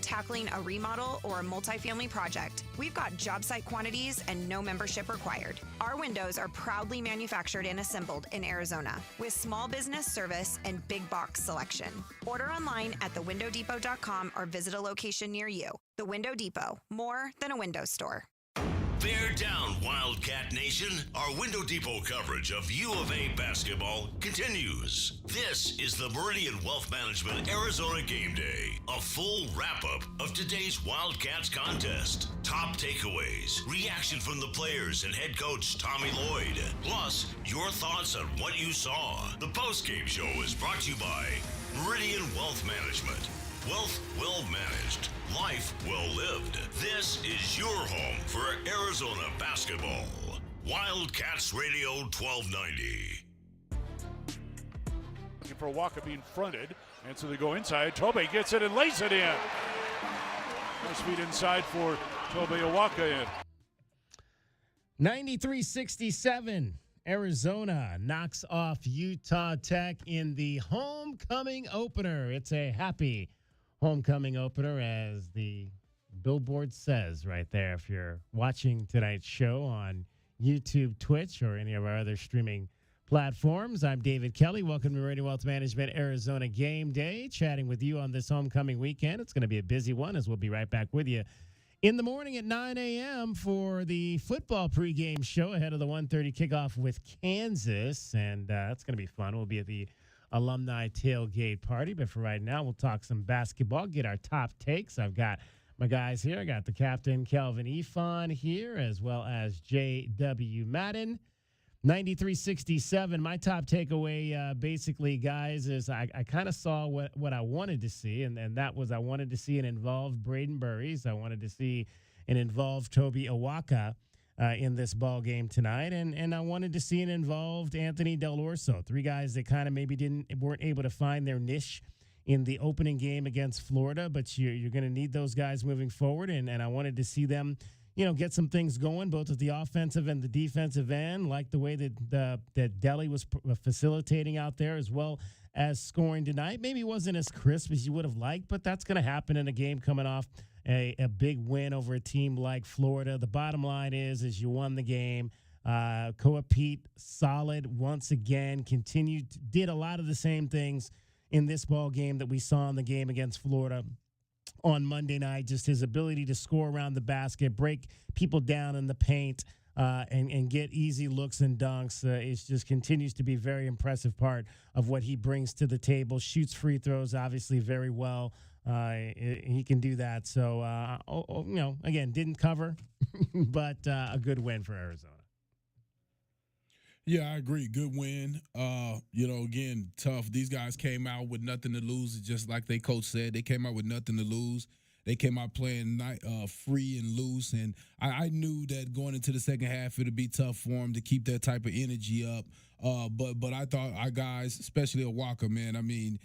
tackling a remodel or a multifamily project, we've got job site quantities and no membership required. Our windows are proudly manufactured and assembled in Arizona with small business service and big box selection. Order online at thewindowdepot.com or visit a location near you. The Window Depot, more than a window store. Bear down, Wildcat Nation. Our Window Depot coverage of U of A basketball continues. This is the Meridian Wealth Management Arizona Game Day, a full wrap-up of today's Wildcats contest. Top takeaways, reaction from the players and head coach Tommy Lloyd, plus your thoughts on what you saw. The postgame show is brought to you by Meridian Wealth Management. Wealth well managed, life well lived. This is your home for Arizona basketball. Wildcats Radio 1290. Looking for Awaka being fronted, and so they go inside. Tobe gets it and lays it in. Nice feed inside for Tobe Awaka in. 93-67. Arizona knocks off Utah Tech in the homecoming opener. It's a happy homecoming opener, as the billboard says right there. If you're watching tonight's show on YouTube, Twitch, or any of our other streaming platforms, I'm David Kelly. Welcome to Meridian Wealth Management Arizona Game Day, chatting with you on this homecoming weekend. It's going to be a busy one, as we'll be right back with you in the morning at 9 a.m. for the football pregame show ahead of the 1:30 kickoff with Kansas, and that's going to be fun. We'll be at the alumni tailgate party, but for right now, we'll talk some basketball, get our top takes. I've got my guys here. I got the captain, Kelvin Ifan, here, as well as J.W. Madden. 93-67. My top takeaway, basically, guys, is I kind of saw what I wanted to see, and that was I wanted to see an involved Brayden Burries. I wanted to see an involved Tobe Awaka in this ball game tonight, and I wanted to see an involved Anthony Dell'Orso. Three guys that kind of maybe weren't able to find their niche in the opening game against Florida, but you're going to need those guys moving forward, and I wanted to see them, get some things going, both at the offensive and the defensive end, like the way that Delly was facilitating out there, as well as scoring tonight. Maybe it wasn't as crisp as you would have liked, but that's going to happen in a game coming off a big win over a team like Florida. The bottom line is you won the game. Peat, solid once again, did a lot of the same things in this ball game that we saw in the game against Florida on Monday night. Just his ability to score around the basket, break people down in the paint, and get easy looks and dunks. It just continues to be a very impressive part of what he brings to the table. Shoots free throws, obviously, very well. He can do that. So, again, didn't cover, but a good win for Arizona. Yeah, I agree. Good win. Again, tough. These guys came out with nothing to lose. Just like their coach said, they came out with nothing to lose. They came out playing free and loose, and I knew that going into the second half, it would be tough for them to keep that type of energy up. But I thought our guys, especially Awaka, man, I mean,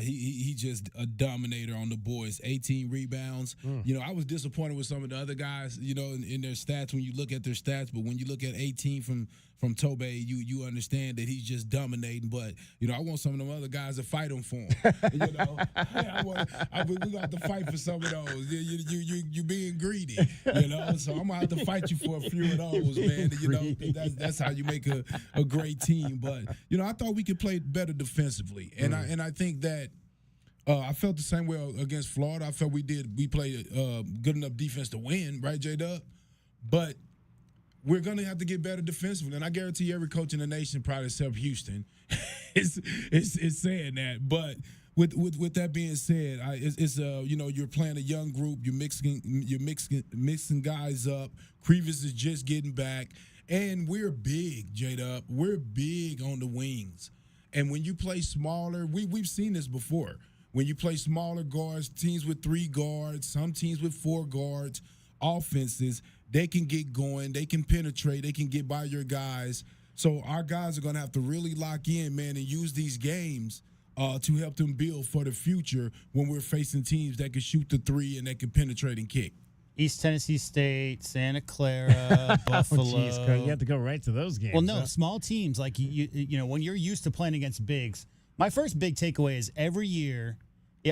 he just a dominator on the boys. 18 rebounds. I was disappointed with some of the other guys, in their stats when you look at their stats. But when you look at 18 from Tobe, you understand that he's just dominating. But I want some of them other guys to fight him for him. We got to fight for some of those. You being greedy. So I'm gonna have to fight you for a few of those, man. That's how you make a great team. But I thought we could play better defensively, and I think that I felt the same way against Florida. I felt we played good enough defense to win, right, J-Dub? But we're going to have to get better defensively, and I guarantee every coach in the nation, probably except Houston, is saying that. But with that being said, you're playing a young group, you're mixing guys up. Crevis is just getting back, and we're big, J-Dub. We're big on the wings. And when you play smaller, we've seen this before. When you play smaller guards, teams with 3 guards, some teams with 4 guards, offenses, they can get going, they can penetrate, they can get by your guys. So our guys are going to have to really lock in, man, and use these games to help them build for the future when we're facing teams that can shoot the 3 and that can penetrate and kick. East Tennessee State, Santa Clara, Buffalo. Oh, geez, you have to go right to those games. Well, no, small teams, like you when you're used to playing against bigs. My first big takeaway is every year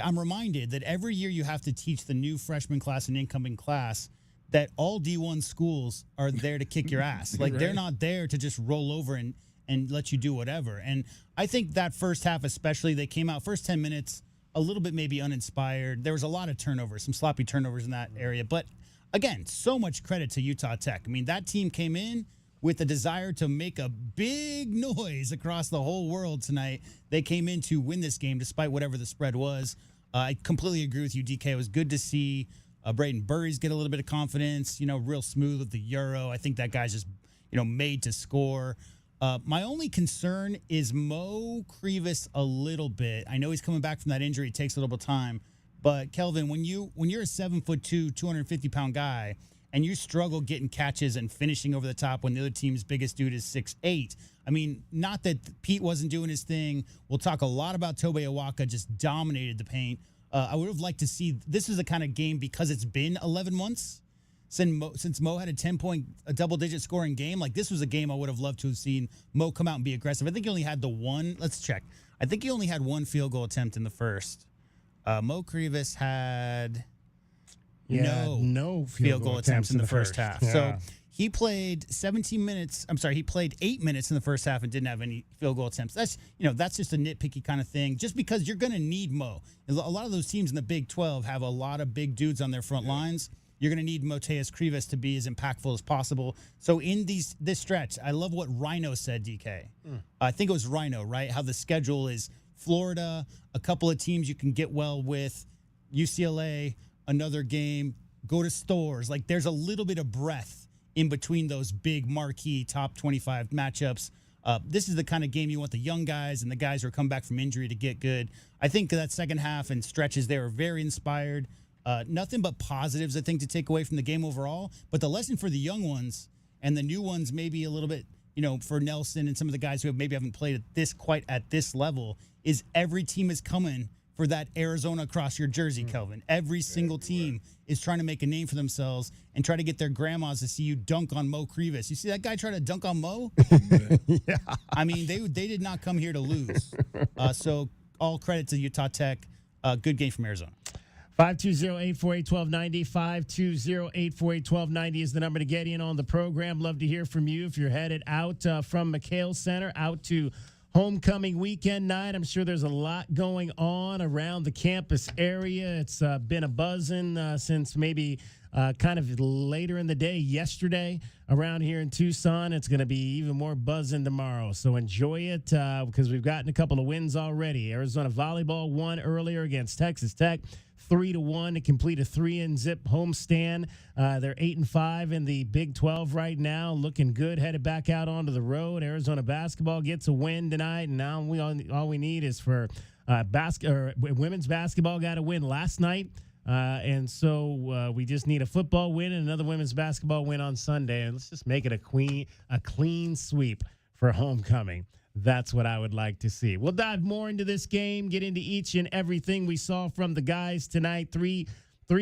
I'm reminded that every year you have to teach the new freshman class and incoming class that all D1 schools are there to kick your ass. Like, they're not there to just roll over and let you do whatever. And I think that first half especially, they came out first 10 minutes a little bit maybe uninspired. There was a lot of turnovers, some sloppy turnovers in that area. But, again, so much credit to Utah Tech. I mean, that team came in with a desire to make a big noise across the whole world tonight. They came in to win this game despite whatever the spread was. I completely agree with you, DK. It was good to see Brayden Burries get a little bit of confidence, real smooth with the Euro. I think that guy's just, made to score. My only concern is Mo Crevis a little bit. I know he's coming back from that injury. It takes a little bit of time. But, Kelvin, when you're a 7'2", 250-pound guy, and you struggle getting catches and finishing over the top when the other team's biggest dude is 6'8". I mean, not that Peat wasn't doing his thing. We'll talk a lot about Tobe Awaka just dominated the paint. I would have liked to see this is the kind of game because it's been 11 months since Mo had a double-digit scoring game. Like, this was a game I would have loved to have seen Mo come out and be aggressive. I think he only had let's check. I think he only had one field goal attempt in the first. Mo Crevis had no field goal attempts in the first half. Yeah. So he played 17 minutes. I'm sorry, he played 8 minutes in the first half and didn't have any field goal attempts. That's just a nitpicky kind of thing. Just because you're going to need Mo. A lot of those teams in the Big 12 have a lot of big dudes on their front lines. You're going to need Moteus Crevis to be as impactful as possible. So in this stretch, I love what Rhino said, DK. I think it was Rhino, right? How the schedule is Florida, a couple of teams you can get well with, UCLA, another game, go to Stores. Like, there's a little bit of breath in between those big marquee top 25 matchups. This is the kind of game you want the young guys and the guys who are coming back from injury to get good. I think that second half and stretches there are very inspired. Nothing but positives, I think, to take away from the game overall. But the lesson for the young ones and the new ones, maybe a little bit, for Nelson and some of the guys who maybe haven't played quite at this level, is every team is coming for that Arizona across your jersey, Kelvin. Every single team is trying to make a name for themselves and try to get their grandmas to see you dunk on Mo Crevis. You see that guy try to dunk on Mo? Yeah. I mean, they did not come here to lose. So all credit to Utah Tech. Good game from Arizona. 520-848-1290, 520-848-1290 is the number to get in on the program. Love to hear from you if you're headed out from McHale Center, out to homecoming weekend night. I'm sure there's a lot going on around the campus area. It's been a buzzing since maybe kind of later in the day yesterday around here in Tucson. It's going to be even more buzzing tomorrow. So enjoy it because we've gotten a couple of wins already. Arizona Volleyball won earlier against Texas Tech. 3-1 to complete a 3-0 homestand. They're 8-5 in the Big 12 right now, looking good. Headed back out onto the road. Arizona basketball gets a win tonight, and now all we need is for women's basketball got a win last night, and so we just need a football win and another women's basketball win on Sunday, and let's just make it a clean sweep for homecoming. That's what I would like to see. We'll dive more into this game, get into each and everything we saw from the guys tonight. Three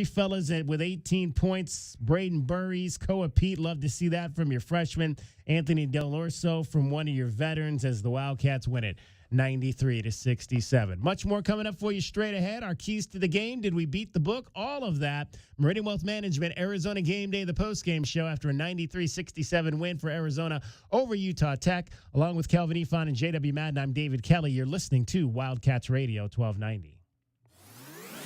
fellas with 18 points. Brayden Burries, Peat. Love to see that from your freshman. Anthony Dell'Orso from one of your veterans as the Wildcats win it 93-67. Much more coming up for you straight ahead. Our keys to the game. Did we beat the book? All of that. Meridian Wealth Management, Arizona Game Day, the postgame show after a 93-67 win for Arizona over Utah Tech. Along with Kelvin Ifan and JW Madden, I'm David Kelly. You're listening to Wildcats Radio 1290.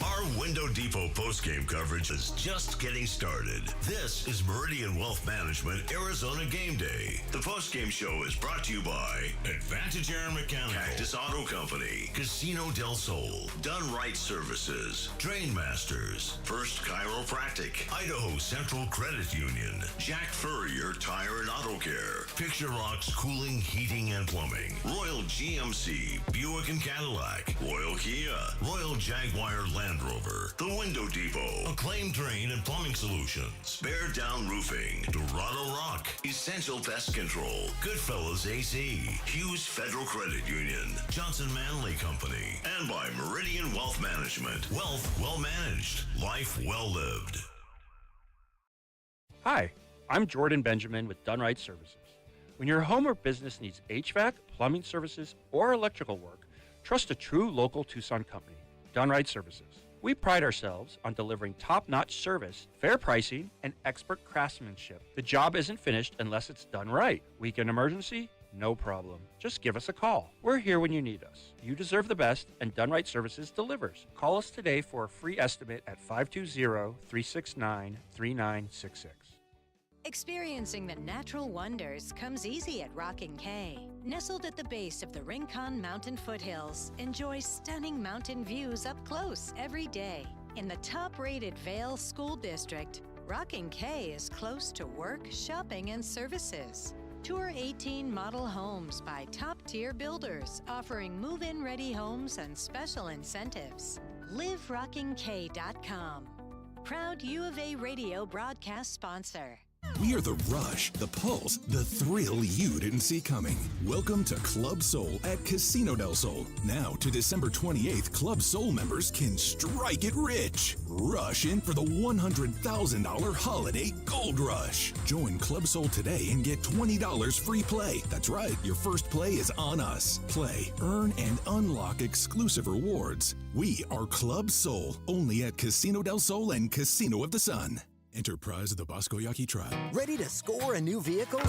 Our Window Depot postgame coverage is just getting started. This is Meridian Wealth Management Arizona Game Day. The postgame show is brought to you by Advantage Air and Mechanical, Cactus Auto Company, Casino del Sol, Done Right Services, Drain Masters, First Chiropractic, Idaho Central Credit Union, Jack Furrier Tire and Auto Care, Picture Rocks Cooling, Heating and Plumbing, Royal GMC, Buick and Cadillac, Royal Kia, Royal Jaguar Land Rover, The Window Depot, Acclaim Drain and Plumbing Solutions, Bear Down Roofing, Dorado Rock, Essential Pest Control, Goodfellas AC, Hughes Federal Credit Union, Johnson Manley Company, and by Meridian Wealth Management. Wealth well managed, life well lived. Hi, I'm Jordan Benjamin with Done Right Services. When your home or business needs HVAC, plumbing services, or electrical work, trust a true local Tucson company. Done Right Services. We pride ourselves on delivering top-notch service, fair pricing, and expert craftsmanship. The job isn't finished unless it's done right. Weekend emergency? No problem. Just give us a call. We're here when you need us. You deserve the best, and Done Right Services delivers. Call us today for a free estimate at 520-369-3966. Experiencing the natural wonders comes easy at Rockin' K. Nestled at the base of the Rincon Mountain foothills, enjoy stunning mountain views up close every day. In the top-rated Vail School District, Rockin' K is close to work, shopping, and services. Tour 18 model homes by top-tier builders, offering move-in ready homes and special incentives. LiveRockingK.com. Proud U of A radio broadcast sponsor. We are the rush, the pulse, the thrill you didn't see coming. Welcome to Club Soul at Casino del Sol. Now to December 28th, Club Soul members can strike it rich. Rush in for the $100,000 holiday gold rush. Join Club Soul today and get $20 free play. That's right, your first play is on us. Play, earn, and unlock exclusive rewards. We are Club Soul, only at Casino del Sol and Casino of the Sun. Enterprise of the Bosco Yaqui Tribe. Ready to score a new vehicle?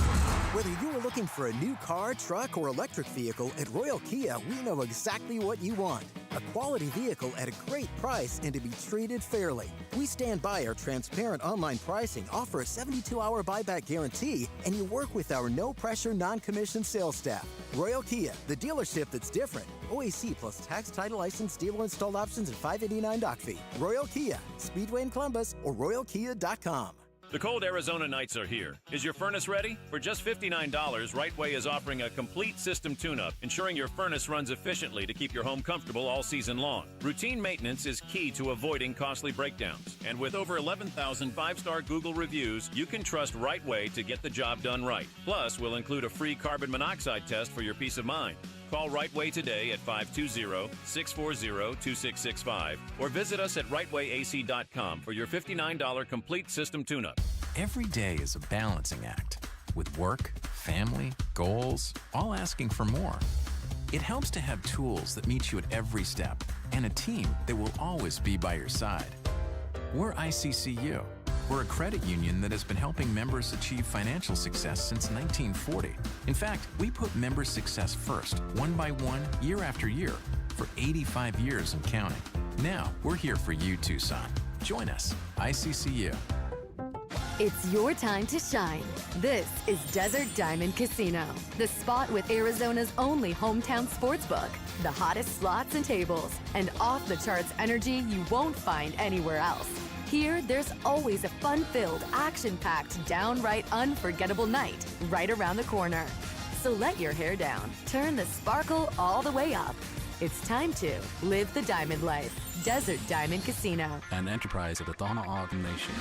Whether you are looking for a new car, truck, or electric vehicle, at Royal Kia, we know exactly what you want. A quality vehicle at a great price and to be treated fairly. We stand by our transparent online pricing, offer a 72-hour buyback guarantee, and you work with our no-pressure, non-commissioned sales staff. Royal Kia, the dealership that's different. OAC plus tax, title, license, dealer installed options, and $589 doc fee. Royal Kia, Speedway in Columbus, or RoyalKia.com. The cold Arizona nights are here. Is your furnace ready? For just $59, Right Way is offering a complete system tune-up, ensuring your furnace runs efficiently to keep your home comfortable all season long. Routine maintenance is key to avoiding costly breakdowns. And with over 11,000 five-star Google reviews, you can trust Right Way to get the job done right. Plus, we'll include a free carbon monoxide test for your peace of mind. Call Right Way today at 520-640-2665 or visit us at rightwayac.com for your $59 complete system tune-up. Every day is a balancing act with work, family, goals, all asking for more. It helps to have tools that meet you at every step and a team that will always be by your side. We're ICCU. We're a credit union that has been helping members achieve financial success since 1940. In fact, we put members' success first, one by one, year after year, for 85 years and counting. Now, we're here for you, Tucson. Join us, ICCU. It's your time to shine. This is Desert Diamond Casino, the spot with Arizona's only hometown sportsbook, the hottest slots and tables, and off-the-charts energy you won't find anywhere else. Here, there's always a fun-filled, action-packed, downright unforgettable night right around the corner. So let your hair down, turn the sparkle all the way up. It's time to live the diamond life. Desert Diamond Casino. An enterprise of the Dell'Orso Nation.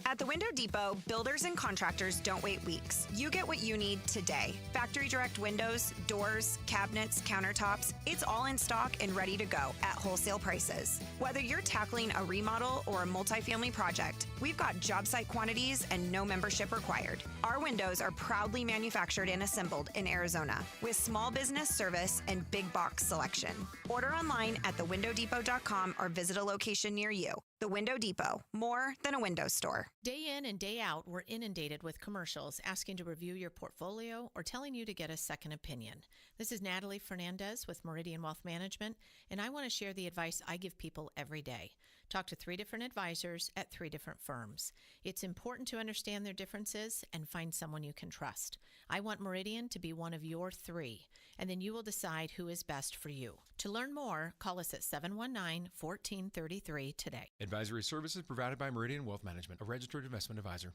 At the Window Depot, builders and contractors don't wait weeks. You get what you need today. Factory direct windows, doors, cabinets, countertops, it's all in stock and ready to go at wholesale prices. Whether you're tackling a remodel or a multifamily project, we've got job site quantities and no membership required. Our windows are proudly manufactured and assembled in Arizona with small business service and big box selection. Order online at thewindowdepot.com or visit a location near you. The Window Depot, more than a window store. Day in and day out, we're inundated with commercials asking to review your portfolio or telling you to get a second opinion. This is Natalie Fernandez with Meridian Wealth Management, and I want to share the advice I give people every day. Talk to 3 different advisors at 3 different firms. It's important to understand their differences and find someone you can trust. I want Meridian to be one of your 3, and then you will decide who is best for you. To learn more, call us at 719-1433 today. Advisory services provided by Meridian Wealth Management, a registered investment advisor.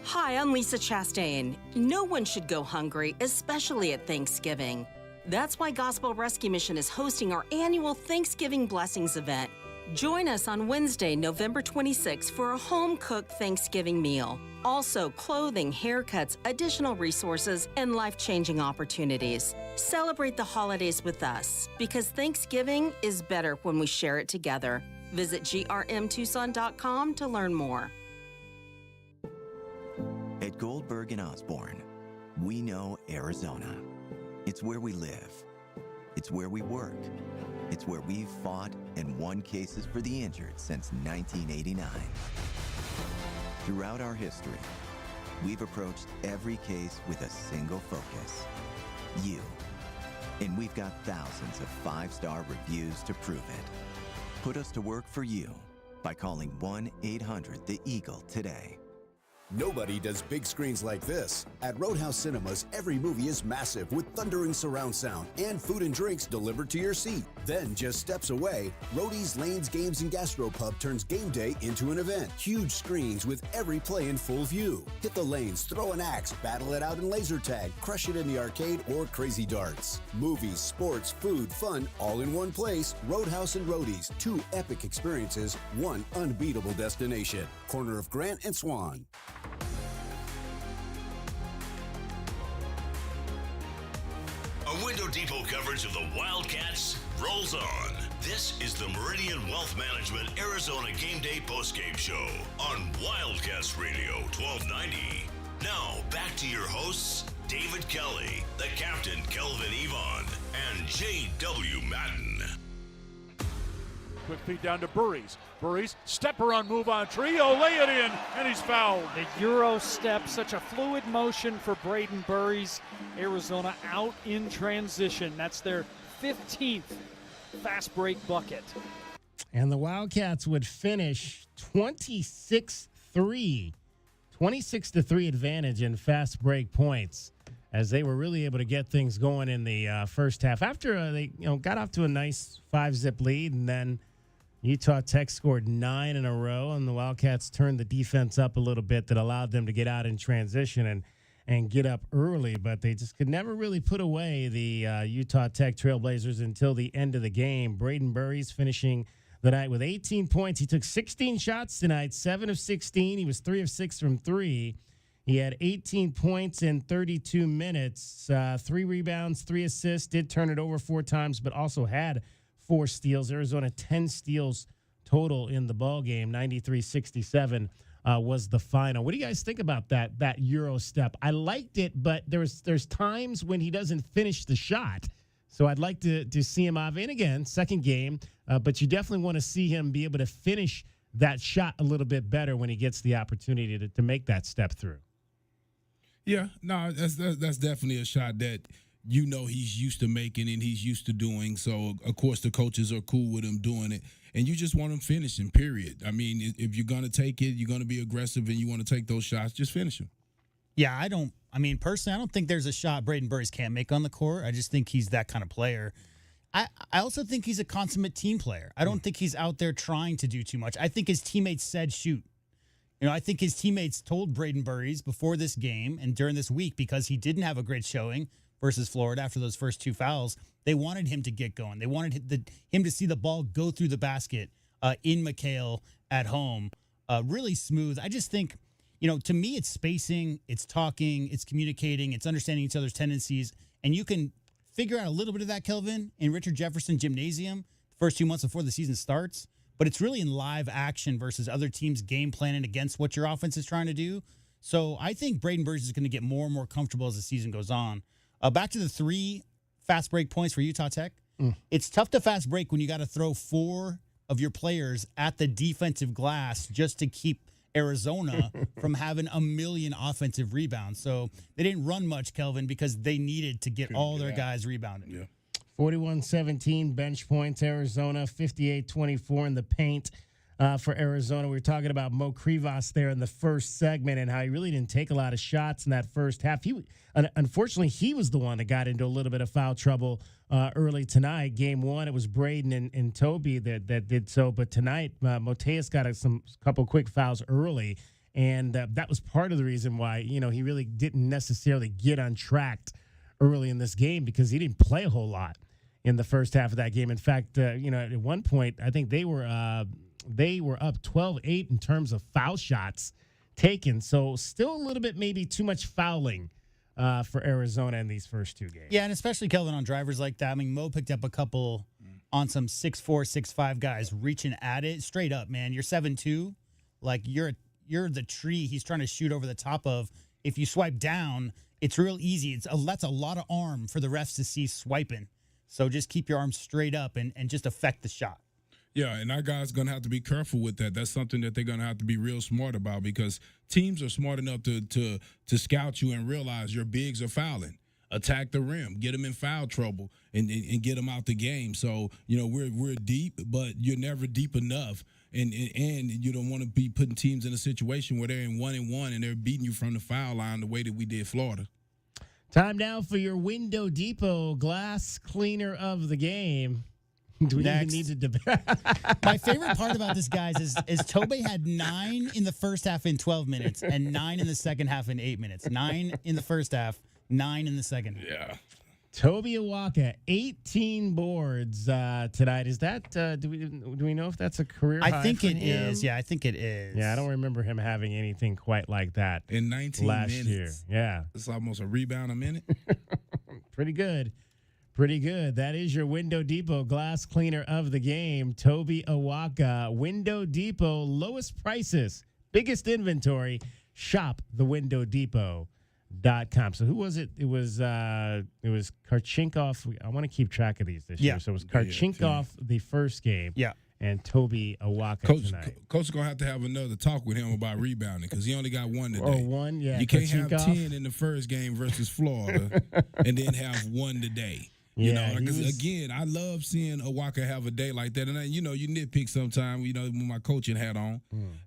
Hi, I'm Lisa Chastain. No one should go hungry, especially at Thanksgiving. That's why Gospel Rescue Mission is hosting our annual Thanksgiving Blessings event. Join us on Wednesday, November 26th for a home-cooked Thanksgiving meal. Also, clothing, haircuts, additional resources, and life-changing opportunities. Celebrate the holidays with us, because Thanksgiving is better when we share it together. Visit grmtucson.com to learn more. At Goldberg & Osborne, we know Arizona. It's where we live. It's where we work. It's where we've fought and won cases for the injured since 1989. Throughout our history, we've approached every case with a single focus: you. And we've got thousands of 5-star reviews to prove it. Put us to work for you by calling 1-800-THE-EAGLE today. Nobody does big screens like this. At Roadhouse Cinemas, every movie is massive with thundering surround sound and food and drinks delivered to your seat. Then, just steps away, Roadie's Lanes Games and Gastropub turns game day into an event. Huge screens with every play in full view. Hit the lanes, throw an axe, battle it out in laser tag, crush it in the arcade or crazy darts. Movies, sports, food, fun, all in one place. Roadhouse and Roadies, 2 epic experiences, 1 unbeatable destination. Corner of Grant and Swan. A Window Depot coverage of the Wildcats rolls on. This is the Meridian Wealth Management Arizona Game Day postgame show on Wildcats Radio 1290. Now, back to your hosts, David Kelly, the captain Kelvin Yvonne, and J.W. Madden. Quick feed down to Burries. Burries, stepper on move on trio, lay it in, and he's fouled. The Euro step, such a fluid motion for Brayden Burries. Arizona out in transition. That's their 15th fast break bucket. And the Wildcats would finish 26-3. 26-3 advantage in fast break points, as they were really able to get things going in the first half. After they got off to a nice 5-zip lead, and then Utah Tech scored 9 in a row, and the Wildcats turned the defense up a little bit that allowed them to get out in transition and get up early, but they just could never really put away the Utah Tech Trailblazers until the end of the game. Brayden Burries finishing the night with 18 points. He took 16 shots tonight, 7 of 16. He was 3 of 6 from 3. He had 18 points in 32 minutes, 3 rebounds, 3 assists, did turn it over 4 times, but also had 4 steals. Arizona 10 steals total in the ball game. 93-67 was the final. What do you guys think about that Euro step? I liked it, but there's times when he doesn't finish the shot. So I'd like to see him off. And again, second game, but you definitely want to see him be able to finish that shot a little bit better when he gets the opportunity to make that step through. Yeah, no, that's definitely a shot that he's used to making and he's used to doing. So, of course, the coaches are cool with him doing it. And you just want him finishing, period. I mean, if you're going to take it, you're going to be aggressive and you want to take those shots, just finish them. Yeah, personally, I don't think there's a shot Brayden Burries can't make on the court. I just think he's that kind of player. I also think he's a consummate team player. I don't think he's out there trying to do too much. I think his teammates said shoot. I think his teammates told Brayden Burries before this game and during this week, because he didn't have a great showing versus Florida after those first 2 fouls, they wanted him to get going. They wanted him to see the ball go through the basket in McHale at home. Really smooth. I just think, to me, it's spacing, it's talking, it's communicating, it's understanding each other's tendencies, and you can figure out a little bit of that, Kelvin, in Richard Jefferson Gymnasium the first 2 months before the season starts. But it's really in live action versus other teams game planning against what your offense is trying to do. So I think Brayden Burries is going to get more and more comfortable as the season goes on. Back to the 3 fast break points for Utah Tech. It's tough to fast break when you got to throw 4 of your players at the defensive glass just to keep Arizona from having a million offensive rebounds. So they didn't run much, Kelvin, because they needed to get all their guys rebounding. Yeah. 41-17 bench points, Arizona. 58-24 in the paint for Arizona. We were talking about Mo Krivas there in the first segment and how he really didn't take a lot of shots in that first half. Unfortunately, he was the one that got into a little bit of foul trouble early tonight. Game 1, it was Brayden and Tobe that did so. But tonight, Moteus got a couple quick fouls early, and that was part of the reason why he really didn't necessarily get untracked early in this game, because he didn't play a whole lot in the first half of that game. In fact, at one point, I think they were up 12-8 in terms of foul shots taken. So still a little bit maybe too much fouling for Arizona in these first 2 games. Yeah, and especially, Kelvin, on drivers like that. I mean, Mo picked up a couple on some 6'4", 6'5" guys reaching at it. Straight up, man. You're 7'2". Like, you're the tree he's trying to shoot over the top of. If you swipe down, it's real easy. That's a lot of arm for the refs to see swiping. So just keep your arms straight up and just affect the shot. Yeah, and our guys going to have to be careful with that. That's something that they're going to have to be real smart about because teams are smart enough to scout you and realize your bigs are fouling. Attack the rim, get them in foul trouble, and get them out the game. So, we're deep, but you're never deep enough. And you don't want to be putting teams in a situation where they're in 1-1 and they're beating you from the foul line the way that we did Florida. Time now for your Window Depot glass cleaner of the game. Do we even need to debate? My favorite part about this, guys, is Tobe had 9 in the first half in 12 minutes and 9 in the second half in 8 minutes. 9 in the first half, 9 in the second. Yeah. Tobe Awaka, 18 boards tonight. Is that do we know if that's a career high? I think for it him? is. Yeah, I think it is. Yeah, I don't remember him having anything quite like that in 19 last minutes. year. Yeah, it's almost a rebound a minute. Pretty good. Pretty good. That is your Window Depot glass cleaner of the game, Tobe Awaka. Window Depot, lowest prices, biggest inventory. Shop thewindowdepot.com. So who was it? It was Karchinkov. I want to keep track of these this year. So it was Karchinkov the first game. Yeah. And Tobe Awaka tonight. Coach is going to have another talk with him about rebounding because he only got 1 today. Oh, 1? Yeah. You can't have 10 in the first game versus Florida and then have 1 today. Again, I love seeing Awaka have a day like that. And, you nitpick sometimes, with my coaching hat on.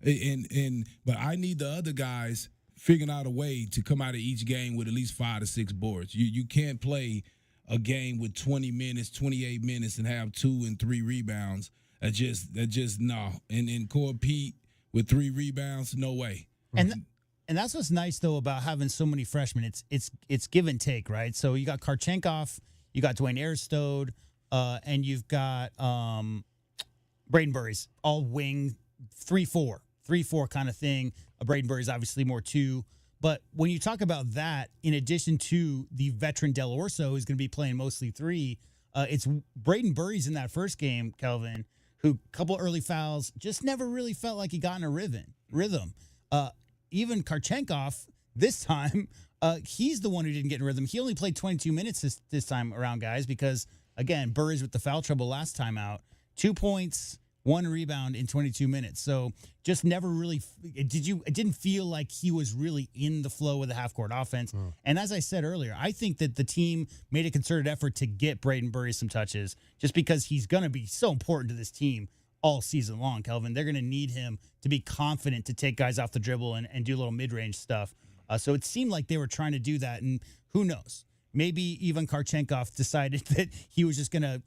But I need the other guys figuring out a way to come out of each game with at least 5 to 6 boards. You can't play a game with 20 minutes, 28 minutes, and have 2 and 3 rebounds. That just no. And Core Peat with 3 rebounds, no way. And that's what's nice though about having so many freshmen. It's give and take, right? So you got Karchenkov, you got Dwayne Airstode, and you've got Brayden Burries, all wing 3-4 kind of thing. Brayden Burries obviously more 2. But when you talk about that, in addition to the veteran Dell'Orso who's going to be playing mostly 3, it's Brayden Burries in that first game, Kelvin, who couple early fouls, just never really felt like he got in a rhythm. Even Karchenkov this time, he's the one who didn't get in rhythm. He only played 22 minutes this time around, guys, because, again, Burries with the foul trouble last time out. 2 points, 1 rebound in 22 minutes. So just never really it didn't feel like he was really in the flow of the half-court offense. And as I said earlier, I think that the team made a concerted effort to get Brayden Burries some touches just because he's going to be so important to this team all season long, Kelvin. They're going to need him to be confident to take guys off the dribble and do a little mid-range stuff. So it seemed like they were trying to do that, and who knows? Maybe even Karchenkov decided that he was just going to,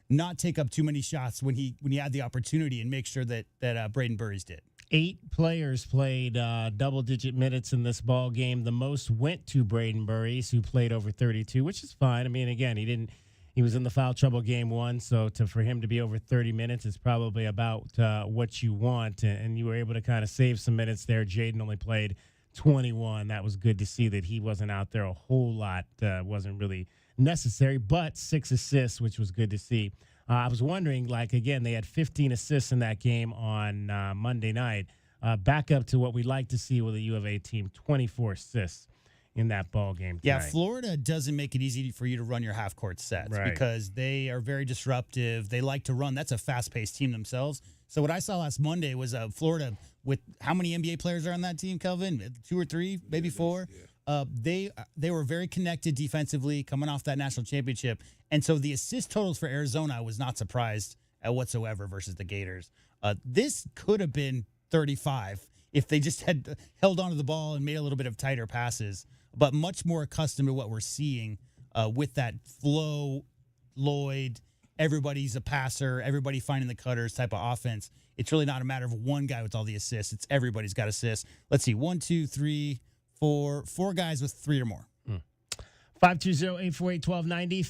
not take up too many shots when he had the opportunity and make sure that Brayden Burries did. 8 players played double-digit minutes in this ball game. The most went to Brayden Burries, who played over 32, which is fine. I mean, again, he was in the foul trouble game 1, so for him to be over 30 minutes is probably about what you want, and you were able to kind of save some minutes there. Jaden only played 21. That was good to see that he wasn't out there a whole lot. Wasn't really necessary, but 6 assists, which was good to see. I was wondering, again, they had 15 assists in that game on Monday night. Back up to what we like to see with a U of A team, 24 assists in that ball game tonight. Yeah, Florida doesn't make it easy for you to run your half-court sets because they are very disruptive. They like to run. That's a fast-paced team themselves. So what I saw last Monday was Florida with how many NBA players are on that team, Kelvin? 2 or 3, maybe 4? They were very connected defensively coming off that national championship. And so the assist totals for Arizona, I was not surprised at whatsoever versus the Gators. This could have been 35 if they just had held onto the ball and made a little bit of tighter passes, but much more accustomed to what we're seeing with that flow, Lloyd, everybody's a passer, everybody finding the cutters type of offense. It's really not a matter of one guy with all the assists. It's everybody's got assists. Let's see, 1, 2, 3, 4 guys with 3 or more. 520-848-1290,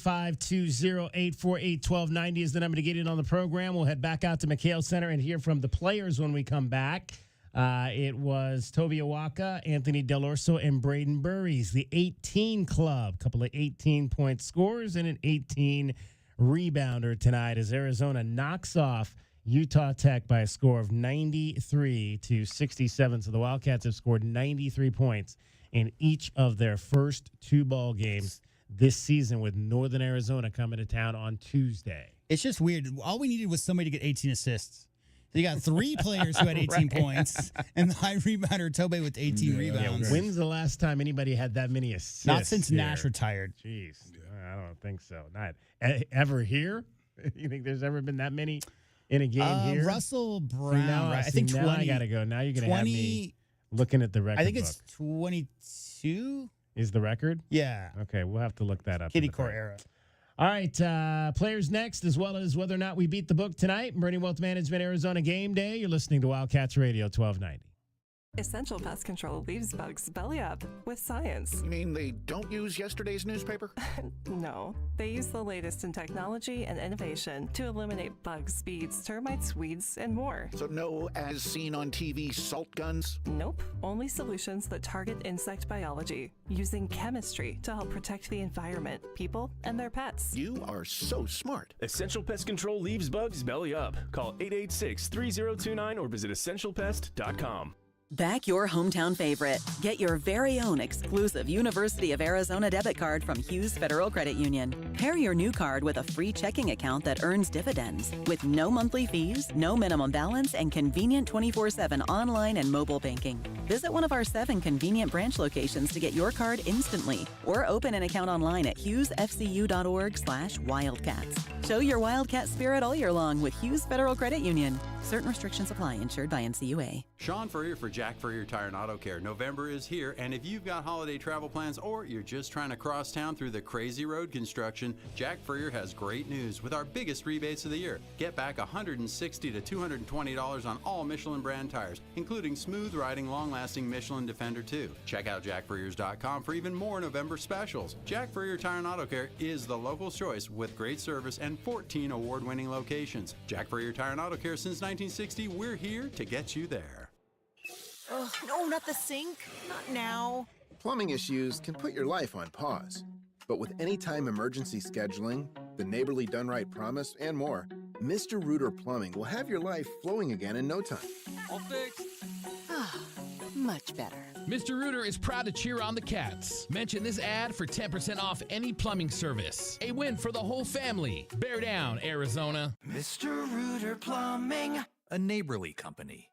520-848-1290 is the number to get in on the program. We'll head back out to McHale Center and hear from the players when we come back. It was Tobe Awaka, Anthony Dell'Orso, and Brayden Burries, the 18 club. Couple of 18-point scores and an 18-rebounder tonight as Arizona knocks off Utah Tech by a score of 93-67. So the Wildcats have scored 93 points in each of their first 2 ball games this season with Northern Arizona coming to town on Tuesday. It's just weird. All we needed was somebody to get 18 assists. So you got 3 players who had 18 points, and the high rebounder Tobe with 18 rebounds. When's the last time anybody had that many assists? Not since here? Nash retired. Jeez, I don't think so. Not ever here. You think there's ever been that many in a game here? Russell Brown, right? I think 20. Now I gotta go. Now you're gonna have me looking at the record. I think it's 22. Is the record? Yeah. Okay, we'll have to look that up. Kitty Core era. All right, players next, as well as whether or not we beat the book tonight. Meridian Wealth Management, Arizona Game Day. You're listening to Wildcats Radio 1290. Essential Pest Control leaves bugs belly up with science. You mean they don't use yesterday's newspaper? No, they use the latest in technology and innovation to eliminate bugs, bees, termites, weeds, and more. So no as seen on TV salt guns? Nope, only solutions that target insect biology, using chemistry to help protect the environment, people, and their pets. You are so smart. Essential Pest Control leaves bugs belly up. Call 886-3029 or visit essentialpest.com. Back your hometown favorite. Get your very own exclusive University of Arizona debit card from Hughes Federal Credit Union. Pair your new card with a free checking account that earns dividends with no monthly fees, no minimum balance, and convenient 24/7 online and mobile banking. Visit one of our 7 convenient branch locations to get your card instantly or open an account online at hughesfcu.org/wildcats. Show your Wildcat spirit all year long with Hughes Federal Credit Union. Certain restrictions apply. Insured by NCUA. Sean Furrier for Jack Furrier Tire and Auto Care. November is here, and if you've got holiday travel plans or you're just trying to cross town through the crazy road construction, Jack Furrier has great news with our biggest rebates of the year. Get back $160 to $220 on all Michelin brand tires, including smooth riding, long-lasting Michelin Defender 2. Check out jackfurriers.com for even more November specials. Jack Furrier Tire and Auto Care is the local choice with great service and 14 award-winning locations. Jack Furrier Tire and Auto Care since 1960. We're here to get you there. Oh, no, not the sink. Not now. Plumbing issues can put your life on pause. But with anytime emergency scheduling, the neighborly done right promise, and more, Mr. Rooter Plumbing will have your life flowing again in no time. All fixed. Much better. Mr. Rooter is proud to cheer on the Cats. Mention this ad for 10% off any plumbing service. A win for the whole family. Bear down, Arizona. Mr. Rooter Plumbing, a neighborly company.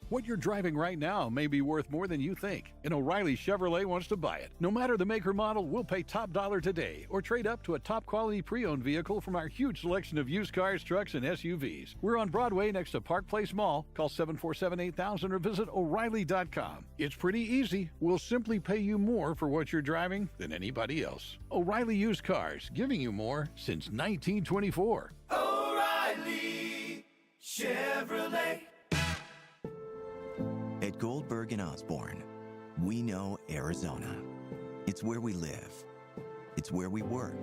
What you're driving right now may be worth more than you think, and O'Reilly Chevrolet wants to buy it. No matter the make or model, we'll pay top dollar today or trade up to a top quality pre-owned vehicle from our huge selection of used cars, trucks, and SUVs. We're on Broadway next to Park Place Mall. Call 747-8000 or visit O'Reilly.com. It's pretty easy. We'll simply pay you more for what you're driving than anybody else. O'Reilly Used Cars, giving you more since 1924. O'Reilly Chevrolet. At Goldberg and Osborne, we know Arizona. It's where we live. It's where we work.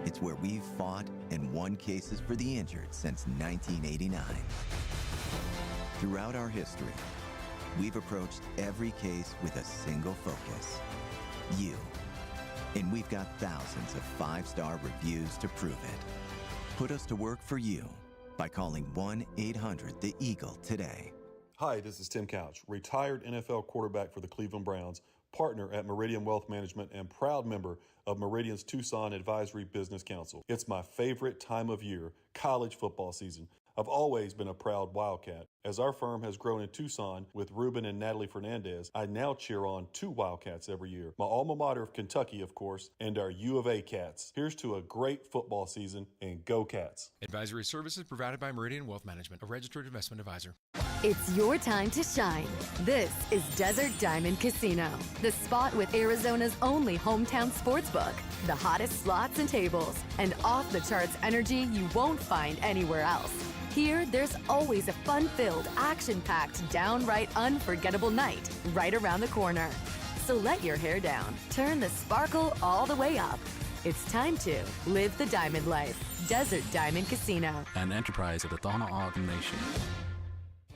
It's where we've fought and won cases for the injured since 1989. Throughout our history, we've approached every case with a single focus: you. And we've got thousands of 5-star reviews to prove it. Put us to work for you by calling 1-800-THE-EAGLE today. Hi, this is Tim Couch, retired NFL quarterback for the Cleveland Browns, partner at Meridian Wealth Management, and proud member of Meridian's Tucson Advisory Business Council. It's my favorite time of year, college football season. I've always been a proud Wildcat. As our firm has grown in Tucson with Ruben and Natalie Fernandez, I now cheer on 2 Wildcats every year. My alma mater of Kentucky, of course, and our U of A Cats. Here's to a great football season, and go Cats. Advisory services provided by Meridian Wealth Management, a registered investment advisor. It's your time to shine. This is Desert Diamond Casino, the spot with Arizona's only hometown sportsbook, the hottest slots and tables, and off-the-charts energy you won't find anywhere else. Here, there's always a fun-filled, action-packed, downright unforgettable night right around the corner. So let your hair down, turn the sparkle all the way up. It's time to live the diamond life. Desert Diamond Casino. An enterprise of the Dell'Orso Nation.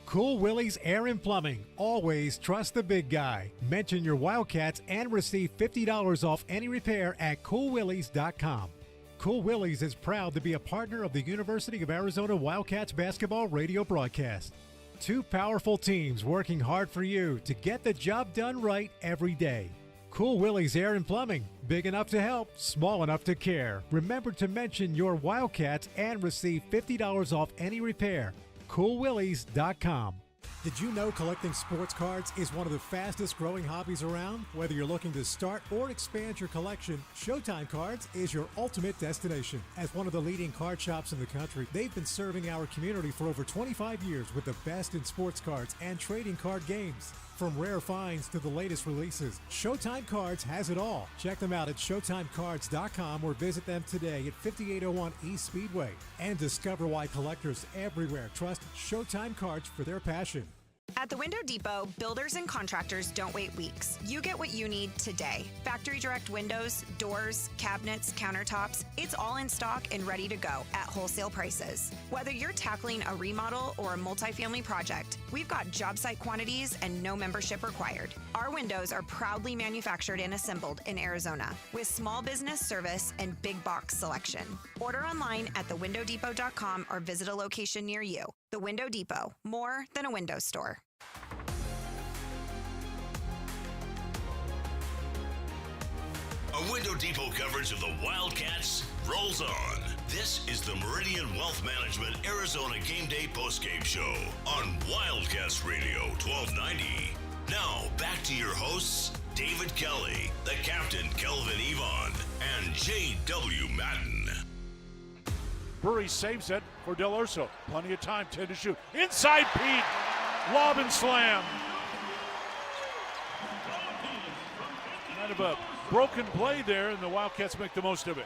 Cool Willie's Air and Plumbing. Always trust the big guy. Mention your Wildcats and receive $50 off any repair at coolwillies.com. Cool Willie's is proud to be a partner of the University of Arizona Wildcats basketball radio broadcast. 2 powerful teams working hard for you to get the job done right every day. Cool Willie's Air and Plumbing. Big enough to help, small enough to care. Remember to mention your Wildcats and receive $50 off any repair. CoolWillies.com. Did you know collecting sports cards is one of the fastest growing hobbies around? Whether you're looking to start or expand your collection, Showtime Cards is your ultimate destination. As one of the leading card shops in the country, they've been serving our community for over 25 years with the best in sports cards and trading card games. From rare finds to the latest releases, Showtime Cards has it all. Check them out at ShowtimeCards.com or visit them today at 5801 East Speedway. And discover why collectors everywhere trust Showtime Cards for their passion. At the Window Depot, builders and contractors don't wait weeks. You get what you need today. Factory direct windows, doors, cabinets, countertops, it's all in stock and ready to go at wholesale prices. Whether you're tackling a remodel or a multifamily project, we've got job site quantities and no membership required. Our windows are proudly manufactured and assembled in Arizona with small business service and big box selection. Order online at thewindowdepot.com or visit a location near you. The Window Depot, more than a window store. A Window Depot coverage of the Wildcats rolls on. This is the Meridian Wealth Management Arizona Game Day postgame show on Wildcats Radio 1290. Now, back to your hosts, David Kelly, the captain, Kelvin Yvonne, and J.W. Madden. Burries saves it for Dell'Orso. Plenty of time, 10 to shoot. Inside Peat. Lob and slam. Kind of a broken play there, and the Wildcats make the most of it.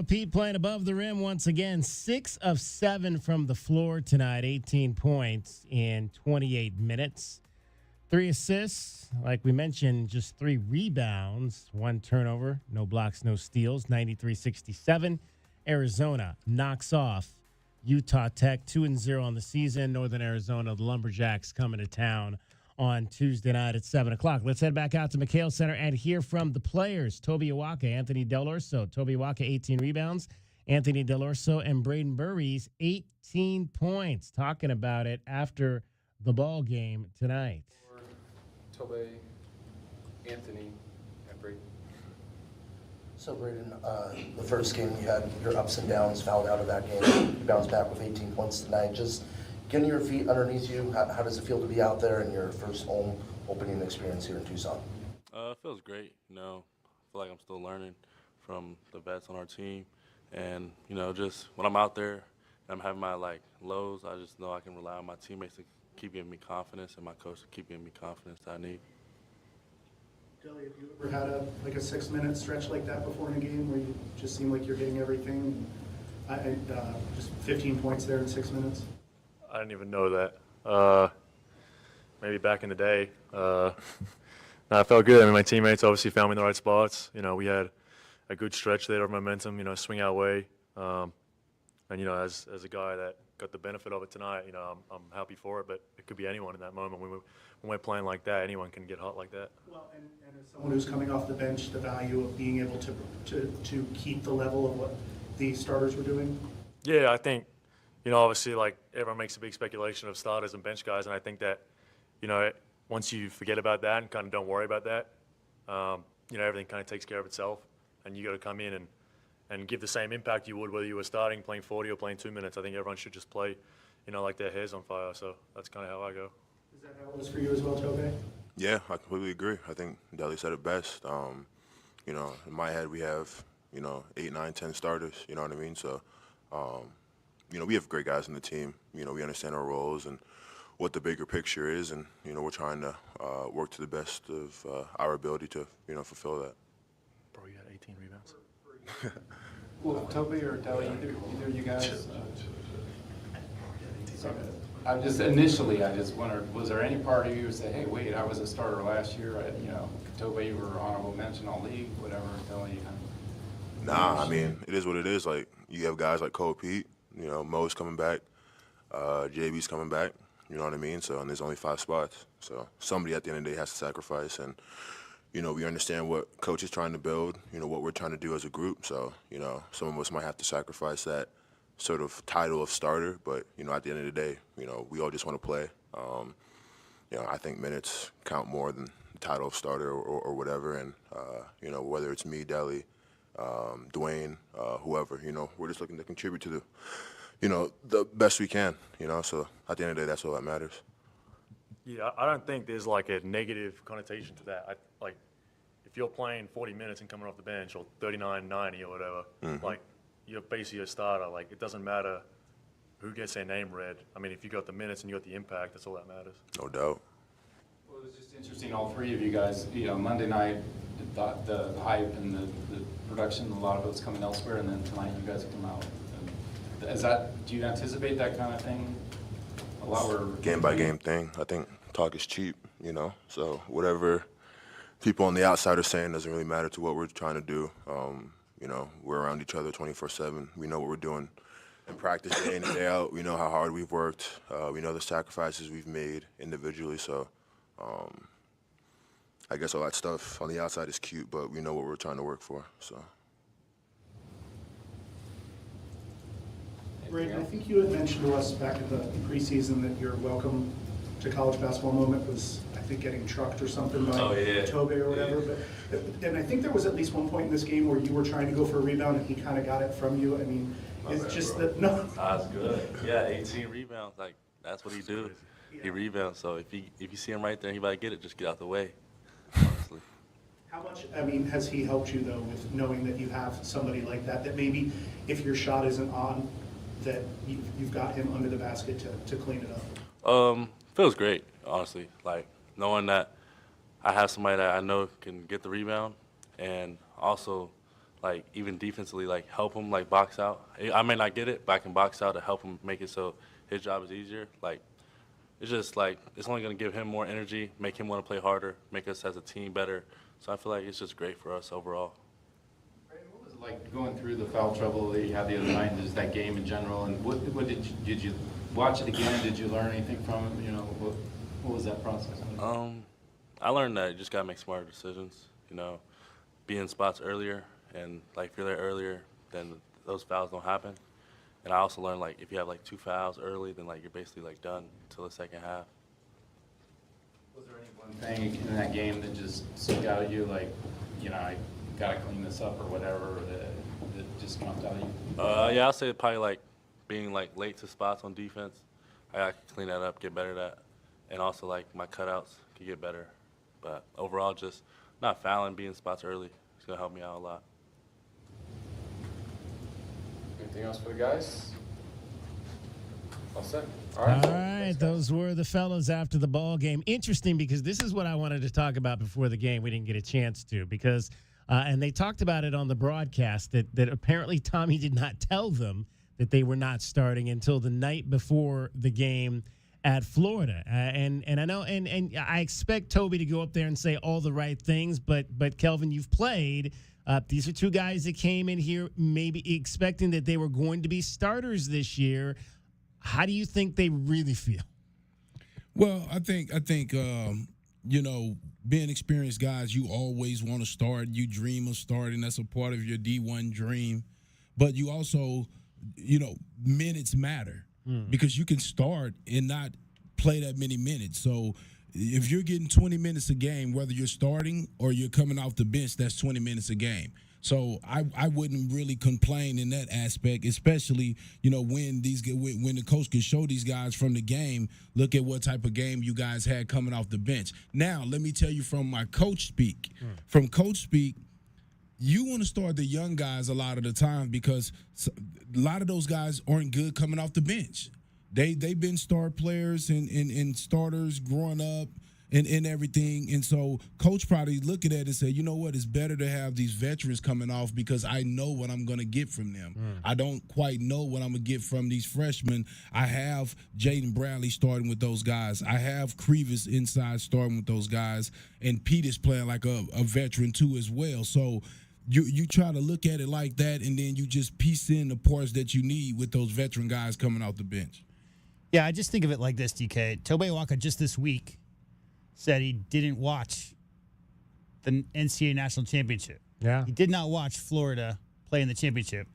Peat playing above the rim once again. 6 of 7 from the floor tonight. 18 points in 28 minutes. 3 assists. Like we mentioned, just 3 rebounds. 1 turnover. No blocks, no steals. 93-67. Arizona knocks off Utah Tech 2-0 on the season. Northern Arizona, the Lumberjacks coming to town on Tuesday night at 7 o'clock. Let's head back out to McHale Center and hear from the players. Tobe Awaka, Anthony Dell'Orso. Tobe Awaka, 18 rebounds. Anthony Dell'Orso and Brayden Burries, 18 points. Talking about it after the ball game tonight. Tobe, Anthony, and Brayden. So, Brayden, the first game you had your ups and downs, fouled out of that game. You bounced back with 18 points tonight. Just getting your feet underneath you, how does it feel to be out there in your first home opening experience here in Tucson? It feels great. I feel like I'm still learning from the vets on our team. And, just when I'm out there and I'm having my, lows, I just know I can rely on my teammates to keep giving me confidence and my coach to keep giving me confidence that I need. Delly, have you ever had a 6-minute stretch like that before in a game where you just seem like you're getting everything? Just 15 points there in 6 minutes? I didn't even know that. Maybe back in the day. I felt good. I mean, my teammates obviously found me in the right spots. We had a good stretch there of momentum, swing our way. And, as a guy that got the benefit of it tonight, I'm happy for it, but it could be anyone in that moment. When we're playing like that, anyone can get hot like that. Well, and as someone who's coming off the bench, the value of being able to keep the level of what the starters were doing? Yeah, I think, obviously, everyone makes a big speculation of starters and bench guys, and I think that, once you forget about that and kind of don't worry about that, everything kind of takes care of itself, and you got to come in and give the same impact you would whether you were starting, playing 40 or playing 2 minutes. I think everyone should just play, like their hair's on fire. So that's kind of how I go. Is that how it was for you as well, Tobe? Yeah, I completely agree. I think Delly said it best. In my head, we have, 8, 9, 10 starters, you know what I mean? So, we have great guys in the team. We understand our roles and what the bigger picture is, and, we're trying to work to the best of our ability to, fulfill that. Bro, you had 18 rebounds. Well, Tobe or Delly, either of you guys. I just wondered, was there any part of you who said, hey, wait, I was a starter last year, Tobe, you were honorable mention all league, whatever, Delly? Nah, I mean, it is what it is. You have guys like Peat, Mo's coming back, JB's coming back, you know what I mean? So, and there's only 5 spots. So somebody at the end of the day has to sacrifice, and, we understand what coach is trying to build, what we're trying to do as a group. So, some of us might have to sacrifice that sort of title of starter, but, at the end of the day, we all just want to play. I think minutes count more than title of starter or whatever. And, you know, whether it's me, Deli, Dwayne, whoever, you know, we're just looking to contribute to the best we can, you know. So at the end of the day, that's all that matters. Yeah, I don't think there's like a negative connotation to that. Like, if you're playing 40 minutes and coming off the bench or 39, 90 or whatever, like, you're basically a starter. Like, it doesn't matter who gets their name read. I mean, if you got the minutes and you got the impact, that's all that matters. No doubt. Well, it was just interesting, all three of you guys, you know, Monday night, the hype and the production, a lot of it was coming elsewhere, and then tonight you guys come out. Do you anticipate that kind of thing a lot? Game by game thing. I think talk is cheap, you know, so whatever people on the outside are saying doesn't really matter to what we're trying to do. You know, we're around each other 24/7. We know what we're doing in practice day in and day out. We know how hard we've worked. We know the sacrifices we've made individually. So I guess all that stuff on the outside is cute, but we know what we're trying to work for. So. Brayden, I think you had mentioned to us back in the preseason that your welcome to college basketball moment was, I think, getting trucked or something by Tobe or whatever. But and I think there was at least one point in this game where you were trying to go for a rebound and he kind of got it from you. I mean, it's just that That's good. Yeah, 18 rebounds. Like, that's what he do. He rebounds. So if you see him right there and he about to get it, just get out the way. Honestly. How much, I mean, has he helped you though with knowing that you have somebody like that maybe if your shot isn't on, that you've got him under the basket to clean it up? Feels great, honestly. Like, knowing that I have somebody that I know can get the rebound, and also, like, even defensively, like, help him, like, box out. I may not get it, but I can box out to help him make it so his job is easier. Like, it's just, like, it's only going to give him more energy, make him want to play harder, make us as a team better. So I feel like it's just great for us overall. What was it like going through the foul trouble that you had the other night, just that game in general, and what did you watch it again? Did you learn anything from it? You know, what was that process? I learned that you just gotta make smarter decisions. You know, be in spots earlier, and like if you're there earlier, then those fouls don't happen. And I also learned, like, if you have like 2 fouls early, then like you're basically like done until the second half. Was there any one thing in that game that just stuck out at you, like, you know, I gotta clean this up or whatever, that just jumped out at you? Yeah, I'll say probably like being like late to spots on defense. I got to clean that up, get better at that, and also like my cutouts could get better. But overall, just not fouling, being spots early, it's gonna help me out a lot. Anything else for the guys? All set. All right, those were the fellows after the ball game. Interesting, because this is what I wanted to talk about before the game. We didn't get a chance to, because and they talked about it on the broadcast that apparently Tommy did not tell them that they were not starting until the night before the game at Florida. And I know, and I expect Toby to go up there and say all the right things, but Kelvin, you've played. These are two guys that came in here maybe expecting that they were going to be starters this year. How do you think they really feel? Well, I think you know, being experienced guys, you always want to start. You dream of starting. That's a part of your D1 dream. But you also, you know, minutes matter because you can start and not play that many minutes. So if you're getting 20 minutes a game, whether you're starting or you're coming off the bench, that's 20 minutes a game. So I wouldn't really complain in that aspect, especially, you know, when the coach can show these guys from the game, look at what type of game you guys had coming off the bench. Now, let me tell you from my coach speak. From coach speak, you want to start the young guys a lot of the time because a lot of those guys aren't good coming off the bench. They've been star players and starters growing up and everything. And so coach probably look at that and say, you know what, it's better to have these veterans coming off because I know what I'm going to get from them. I don't quite know what I'm going to get from these freshmen. I have Jaden Bradley starting with those guys. I have Crevis inside starting with those guys. And Peat is playing like a veteran too as well. So you try to look at it like that, and then you just piece in the parts that you need with those veteran guys coming off the bench. Yeah, I just think of it like this, DK. Tobe Awaka just this week said he didn't watch the NCAA National Championship. Yeah. He did not watch Florida play in the championship.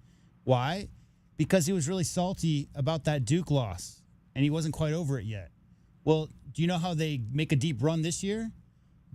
Why? Because he was really salty about that Duke loss, and he wasn't quite over it yet. Well, do you know how they make a deep run this year?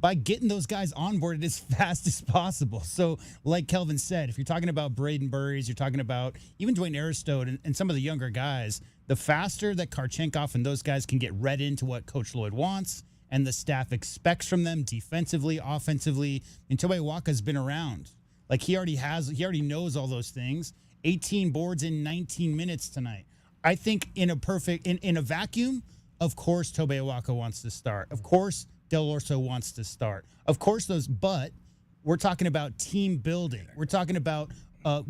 by getting those guys onboarded as fast as possible. So, like Kelvin said, if you're talking about Brayden Burries, you're talking about even Dwayne Aristote and some of the younger guys, the faster that Karchenkov and those guys can get read into what Coach Lloyd wants and the staff expects from them defensively, offensively. And Tobe Awaka's been around. Like he already knows all those things. 18 boards in 19 minutes tonight. I think in a vacuum, of course Tobe Awaka wants to start. Of course Dell'Orso wants to start. Of course but we're talking about team building. We're talking about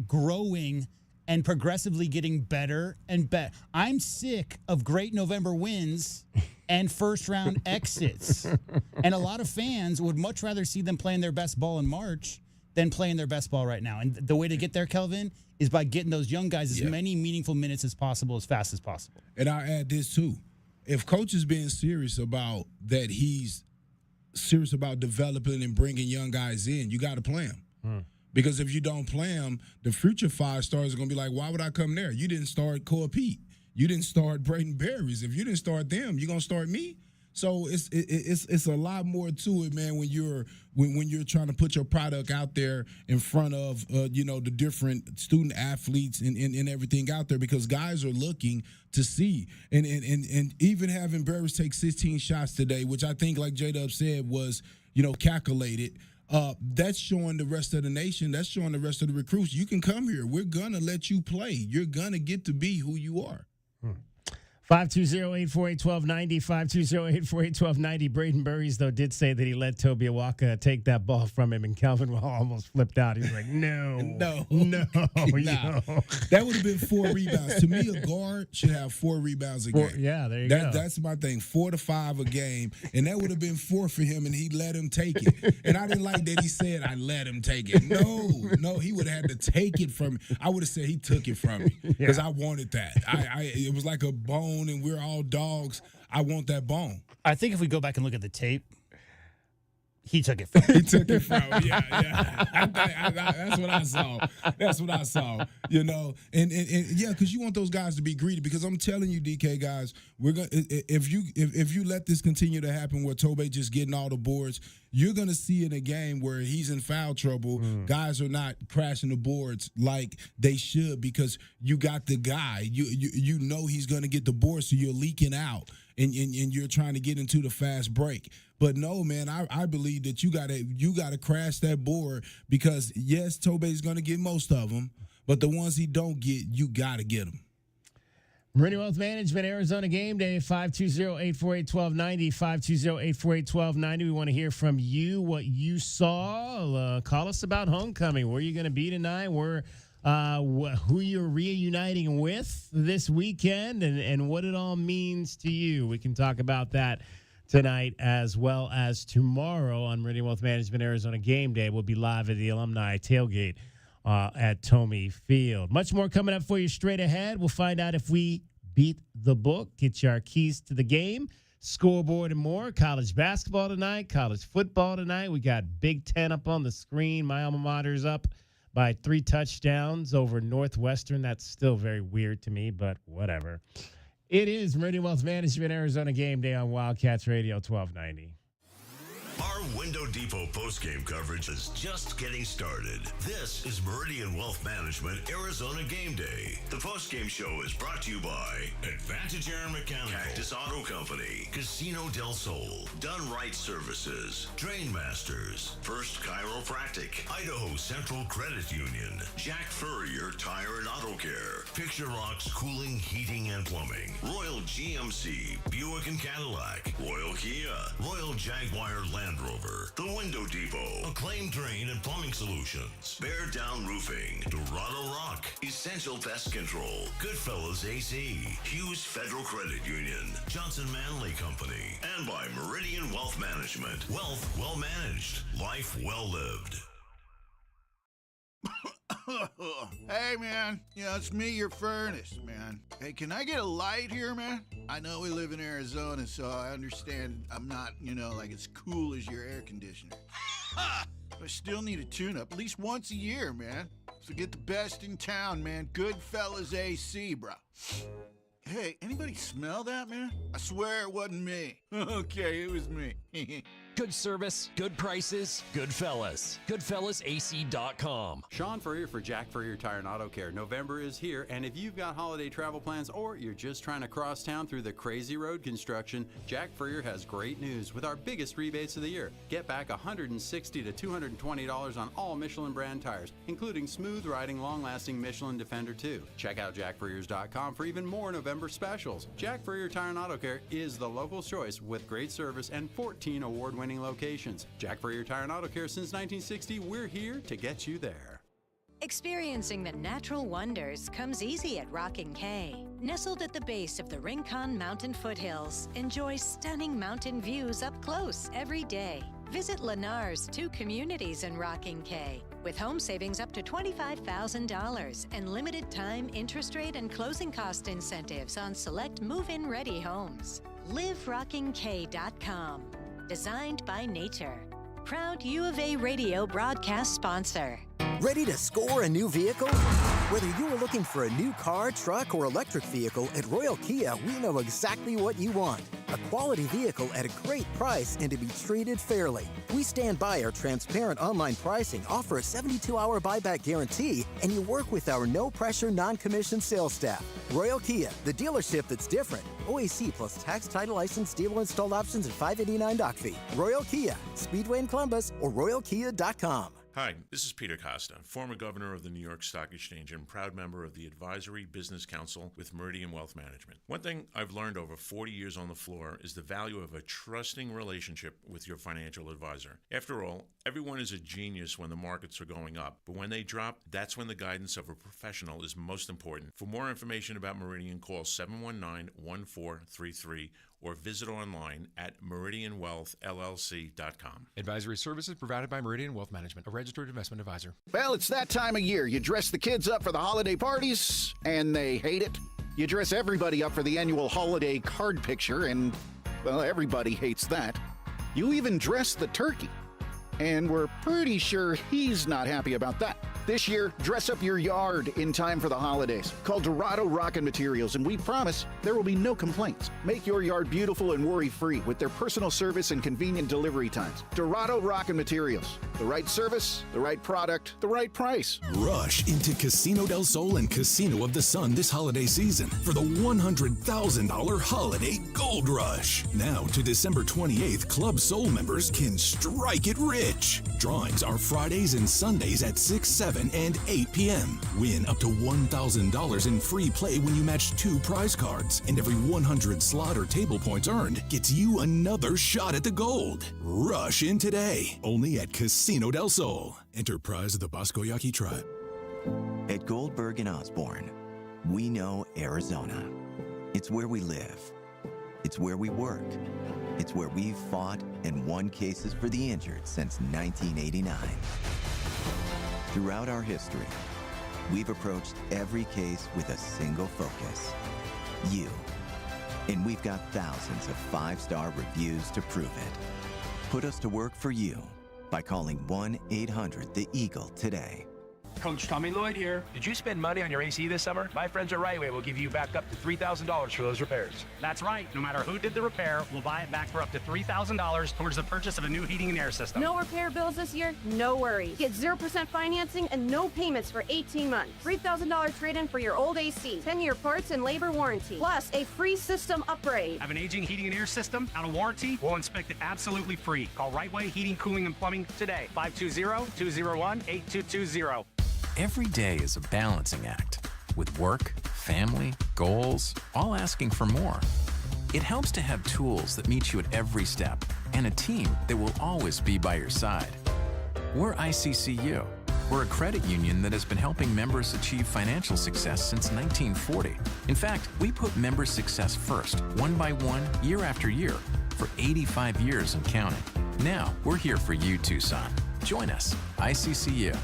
growing and progressively getting better and better. I'm sick of great November wins and first-round exits. And a lot of fans would much rather see them playing their best ball in March than playing their best ball right now. And the way to get there, Kelvin, is by getting those young guys as many meaningful minutes as possible, as fast as possible. And I'll add this, too. If Coach is being serious about that, he's serious about developing and bringing young guys in, you got to play them. Because if you don't play them, the future 5 stars are going to be like, why would I come there? You didn't start Peat. You didn't start Brayden Burries. If you didn't start them, you going to start me? So it's a lot more to it, man, when you're trying to put your product out there in front of the different student athletes and everything out there, because guys are looking to see. And even having Burries take 16 shots today, which I think, like J-Dub said, was, calculated. That's showing the rest of the nation. That's showing the rest of the recruits. You can come here. We're going to let you play. You're going to get to be who you are. 520-848-1290, 520-848-1290. Brayden Burries, though, did say that he let Tobe Awaka take that ball from him, and Calvin almost flipped out. He's like, no. That would have been 4 rebounds. To me, a guard should have 4 rebounds a game. Yeah, there you go. That's my thing, 4 to 5 a game, and that would have been 4 for him, and he let him take it. And I didn't like that he said, I let him take it. No, he would have had to take it from me. I would have said he took it from me because I wanted that. It was like a bone, and we're all dogs. I want that bone. I think if we go back and look at the tape, he took it from me. He took it from me. Yeah. That's what I saw. And yeah, because you want those guys to be greedy. Because I'm telling you, DK guys, we're gonna if you let this continue to happen, where Tobe just getting all the boards, you're gonna see in a game where he's in foul trouble. Guys are not crashing the boards like they should, because you got the guy. You know he's gonna get the boards, so you're leaking out. And you're trying to get into the fast break. But no, man, I believe that you gotta crash that board, because yes, Tobe's gonna get most of them, but the ones he don't get, you gotta get them. Meridian Wealth Management, Arizona Game Day, 520-848-1290, 520-848-1290. We want to hear from you, what you saw. Call us about homecoming. Where are you going to be tonight? Who you're reuniting with this weekend, and what it all means to you. We can talk about that tonight as well as tomorrow on Meridian Wealth Management Arizona Game Day. We'll be live at the alumni tailgate at Tomey Field. Much more coming up for you straight ahead. We'll find out if we beat the book, get you our keys to the game, scoreboard, and more. College basketball tonight, college football tonight. We got Big Ten up on the screen. My alma mater's up by 3 touchdowns over Northwestern. That's still very weird to me, but whatever. It is Meridian Wealth Management Arizona Game Day on Wildcats Radio 1290. Our Window Depot postgame coverage is just getting started. This is Meridian Wealth Management Arizona Game Day. The postgame show is brought to you by Advantage Air and Mechanical, Cactus Auto Company, Casino del Sol, Done Right Services, Drain Masters, First Chiropractic, Idaho Central Credit Union, Jack Furrier Tire and Auto Care, Picture Rocks Cooling, Heating and Plumbing, Royal GMC, Buick and Cadillac, Royal Kia, Royal Jaguar Land Rover, The Window Depot, Acclaimed Drain and Plumbing Solutions, Bear Down Roofing, Dorado Rock, Essential Pest Control, Goodfellas AC, Hughes Federal Credit Union, Johnson Manley Company, and by Meridian Wealth Management. Wealth well managed, life well lived. Hey, man. It's me, your furnace, man. Hey, can I get a light here, man? I know we live in Arizona, so I understand I'm not, like as cool as your air conditioner. But I still need a tune-up at least once a year, man. So get the best in town, man. Goodfellas AC, bro. Hey, anybody smell that, man? I swear it wasn't me. Okay, it was me. Good service, good prices, Goodfellas. GoodfellasAC.com. Sean Furrier for Jack Furrier Tire and Auto Care. November is here, and if you've got holiday travel plans or you're just trying to cross town through the crazy road construction, Jack Furrier has great news with our biggest rebates of the year. Get back $160 to $220 on all Michelin brand tires, including smooth riding, long-lasting Michelin Defender 2. Check out jackfurriers.com for even more November specials. Jack Furrier Tire and Auto Care is the local choice with great service and 14 award-winning locations. Jack Furrier Tire and Auto Care since 1960. We're here to get you there. Experiencing the natural wonders comes easy at Rockin' Cay. Nestled at the base of the Rincon Mountain foothills, enjoy stunning mountain views up close every day. Visit Lennar's 2 communities in Rockin' Cay with home savings up to $25,000 and limited time interest rate and closing cost incentives on select move-in ready homes. LiveRockingK.com. Designed by nature. Proud U of A radio broadcast sponsor. Ready to score a new vehicle? Whether you are looking for a new car, truck, or electric vehicle, at Royal Kia, we know exactly what you want. A quality vehicle at a great price and to be treated fairly. We stand by our transparent online pricing, offer a 72-hour buyback guarantee, and you work with our no-pressure, non-commissioned sales staff. Royal Kia, the dealership that's different. OAC plus tax, title, license, dealer installed options, and $589 doc fee. Royal Kia, Speedway in Columbus, or RoyalKia.com. Hi, this is Peter Costa, former governor of the New York Stock Exchange and proud member of the Advisory Business Council with Meridian Wealth Management. One thing I've learned over 40 years on the floor is the value of a trusting relationship with your financial advisor. After all, everyone is a genius when the markets are going up, but when they drop, that's when the guidance of a professional is most important. For more information about Meridian, call 719-1433 or visit online at meridianwealthllc.com. Advisory services provided by Meridian Wealth Management, a registered investment advisor. Well, it's that time of year. You dress the kids up for the holiday parties, and they hate it. You dress everybody up for the annual holiday card picture, and, well, everybody hates that. You even dress the turkey, and we're pretty sure he's not happy about that. This year, dress up your yard in time for the holidays. Call Dorado Rockin' Materials, and we promise there will be no complaints. Make your yard beautiful and worry-free with their personal service and convenient delivery times. Dorado Rockin' Materials. The right service, the right product, the right price. Rush into Casino del Sol and Casino of the Sun this holiday season for the $100,000 Holiday Gold Rush. Now to December 28th, Club Soul members can strike it rich. Drawings are Fridays and Sundays at 6, 7, and 8 p.m. Win up to $1,000 in free play when you match 2 prize cards, and every 100 slot or table points earned gets you another shot at the gold. Rush in today, only at Casino del Sol. Enterprise of the Boscoyaki Tribe. At Goldberg and Osborne, we know Arizona. It's where we live. It's where we work. It's where we've fought and won cases for the injured since 1989. Throughout our history, we've approached every case with a single focus: you. And we've got thousands of 5-star reviews to prove it. Put us to work for you by calling 1-800-THE-EAGLE today. Coach Tommy Lloyd here. Did you spend money on your AC this summer? My friends at Rightway will give you back up to $3,000 for those repairs. That's right. No matter who did the repair, we'll buy it back for up to $3,000 towards the purchase of a new heating and air system. No repair bills this year? No worries. Get 0% financing and no payments for 18 months. $3,000 trade-in for your old AC. 10-year parts and labor warranty. Plus a free system upgrade. Have an aging heating and air system out of warranty? We'll inspect it absolutely free. Call Rightway Heating, Cooling, and Plumbing today. 520-201-8220. Every day is a balancing act, with work, family, goals, all asking for more. It helps to have tools that meet you at every step and a team that will always be by your side. We're ICCU. We're a credit union that has been helping members achieve financial success since 1940. In fact, we put member success first, one by one, year after year, for 85 years and counting. Now, we're here for you, Tucson. Join us, ICCU.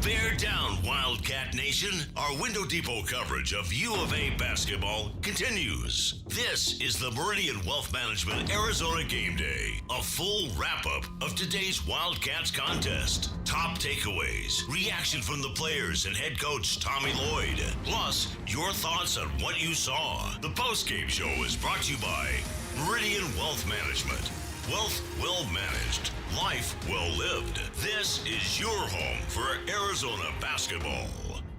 Bear down, Wildcat Nation. Our Window Depot coverage of U of A basketball continues. This is the Meridian Wealth Management Arizona Game Day, a full wrap-up of today's Wildcats contest. Top takeaways, reaction from the players and head coach Tommy Lloyd, plus your thoughts on what you saw. The postgame show is brought to you by Meridian Wealth Management. Wealth well managed. Life well lived. This is your home for Arizona basketball.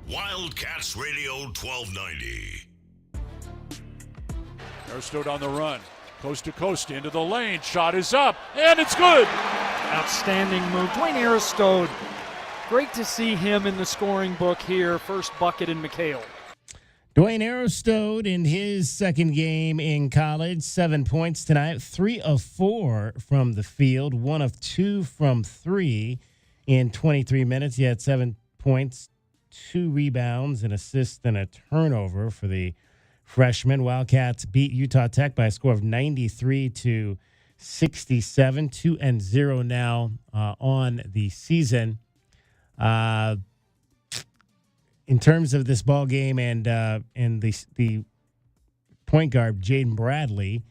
Wildcats Radio 1290. Erstode on the run. Coast to coast into the lane. Shot is up, and it's good. Outstanding move. Dwayne Erstode. Great to see him in the scoring book here. First bucket in McHale. Dwayne Erstode in his second game in college, 7 points tonight, 3 of 4 from the field, 1 of 2 from 3 in 23 minutes. He had 7 points, 2 rebounds, an assist, and a turnover for the freshman. Wildcats beat Utah Tech by a score of 93-67, 2-0 now on the season. In terms of this ball game and the point guard Jaden Bradley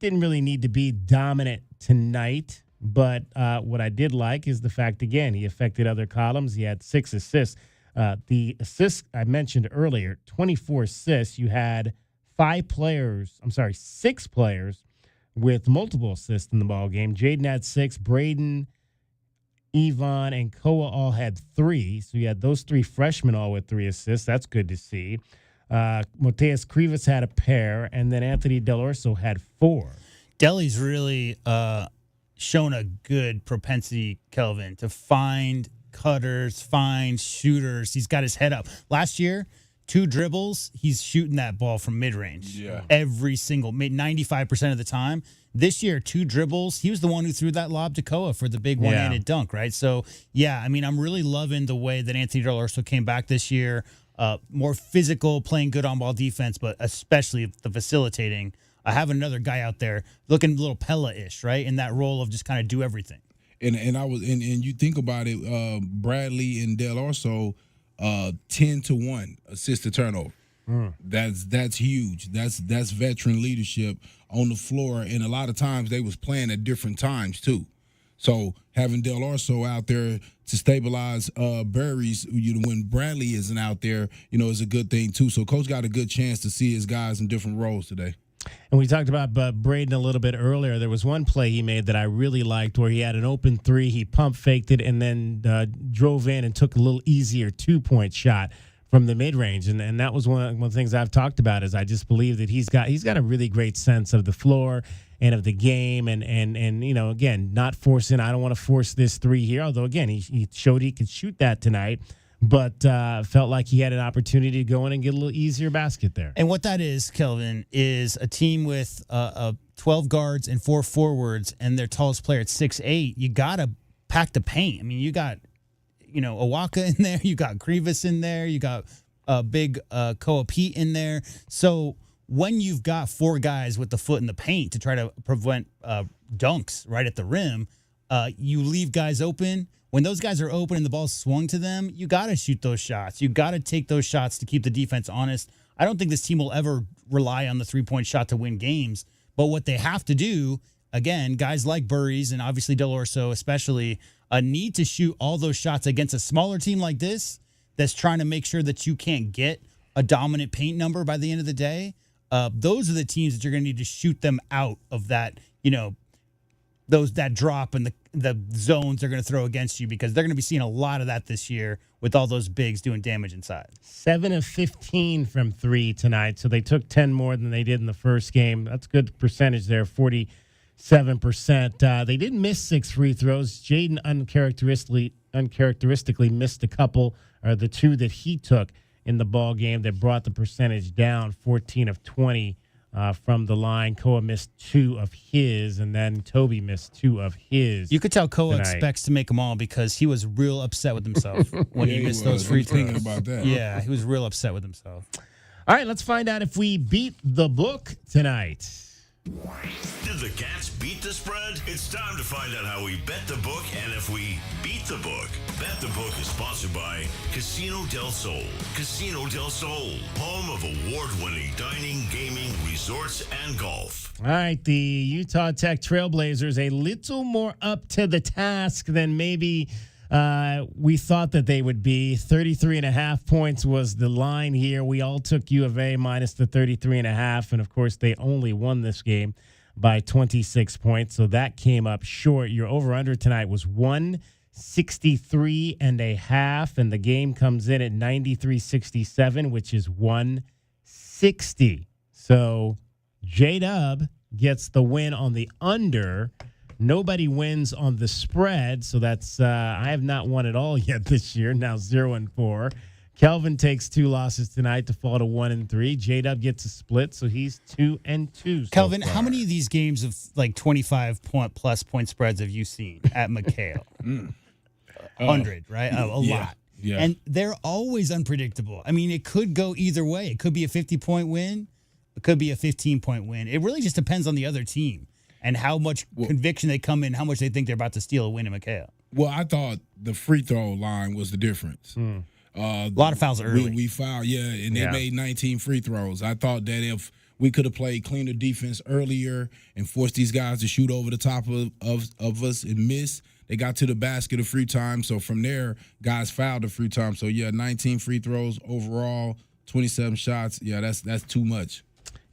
didn't really need to be dominant tonight, but what I did like is the fact, again, he affected other columns. He had 6 assists. The assists I mentioned earlier, 24 assists. You had 6 players with multiple assists in the ball game. Jaden had 6, Brayden, Yvonne, and Koa all had 3. So you had those 3 freshmen all with 3 assists. That's good to see. Mateus Krivas had a pair, and then Anthony Dell'Orso had 4. Delly's really shown a good propensity, Kelvin, to find cutters, find shooters. He's got his head up. Last year, 2 dribbles, he's shooting that ball from mid-range. Yeah. Every single, 95% of the time. This year, 2 dribbles. He was the one who threw that lob to Koa for the big one-handed dunk, right? So, yeah, I mean, I'm really loving the way that Anthony Dell'Orso came back this year. More physical, playing good on-ball defense, but especially the facilitating. I have another guy out there looking a little Pella-ish, right, in that role of just kind of do everything. And you think about it, Bradley and Dell'Orso, 10-1 assist to turnover. That's huge. That's veteran leadership on the floor, and a lot of times they was playing at different times too. So having Dell'Orso out there to stabilize Burries, when Bradley isn't out there, is a good thing too. So Coach got a good chance to see his guys in different roles today. And we talked about Brayden a little bit earlier. There was one play he made that I really liked where he had an open 3, he pump faked it, and then drove in and took a little easier 2-point shot from the mid-range. And that was one of the things I've talked about is I just believe that he's got a really great sense of the floor and of the game and again, not forcing. I don't want to force this 3 here, although, again, he showed he could shoot that tonight. But felt like he had an opportunity to go in and get a little easier basket there. And what that is, Kelvin, is a team with 12 guards and 4 forwards, and their tallest player at 6'8". You got to pack the paint. I mean, you got, Awaka in there. You got Krivas in there. You got big Koa Peat in there. So when you've got 4 guys with the foot in the paint to try to prevent dunks right at the rim, you leave guys open. When those guys are open and the ball's swung to them, you got to shoot those shots. You got to take those shots to keep the defense honest. I don't think this team will ever rely on the 3-point shot to win games. But what they have to do, again, guys like Burries and obviously Dell'Orso especially, need to shoot all those shots against a smaller team like this that's trying to make sure that you can't get a dominant paint number by the end of the day. Those are the teams that you're going to need to shoot them out of that, that drop and the zones they're going to throw against you, because they're going to be seeing a lot of that this year with all those bigs doing damage inside. 7 of 15 from 3 tonight, so they took 10 more than they did in the first game. That's a good percentage there, 47%. They did miss 6 free throws. Jaden uncharacteristically missed a couple, or the 2 that he took in the ball game that brought the percentage down, 14 of 20. From the line. Koa missed 2 of his, and then Toby missed 2 of his. You could tell Koa tonight. Expects to make them all, because he was real upset with himself when he missed those free throws. Thinking about that. Yeah, he was real upset with himself. All right, let's find out if we beat the book tonight. Did the Cats beat the spread? It's time to find out how we bet the book and if we beat the book. Bet the Book is sponsored by Casino del Sol. Casino del Sol, home of award-winning dining, gaming, resorts, and golf. All right, the Utah Tech Trailblazers a little more up to the task than maybe we thought that they would be. 33.5 points was the line here. We all took U of A minus the 33.5, and of course they only won this game by 26 points. So that came up short. Your over-under tonight was 163.5, and the game comes in at 93.67, which is 160. So J-Dub gets the win on the under. Nobody wins on the spread, so that's I have not won at all yet this year. Now 0-4. Kelvin takes 2 losses tonight to fall to 1-3. J-Dub gets a split, so he's 2-2. Kelvin, how many of these games of like 25-plus point spreads have you seen at McHale? 100, right? A lot. Yeah. And they're always unpredictable. I mean, it could go either way. It could be a 50-point win. It could be a 15-point win. It really just depends on the other team and how much conviction they come in, how much they think they're about to steal a win in McHale. Well, I thought the free throw line was the difference. A lot of fouls early. We fouled, and they made 19 free throws. I thought that if we could have played cleaner defense earlier and forced these guys to shoot over the top of us and miss, they got to the basket of free time. So from there, guys fouled the free time. So, 19 free throws overall, 27 shots. Yeah, that's too much.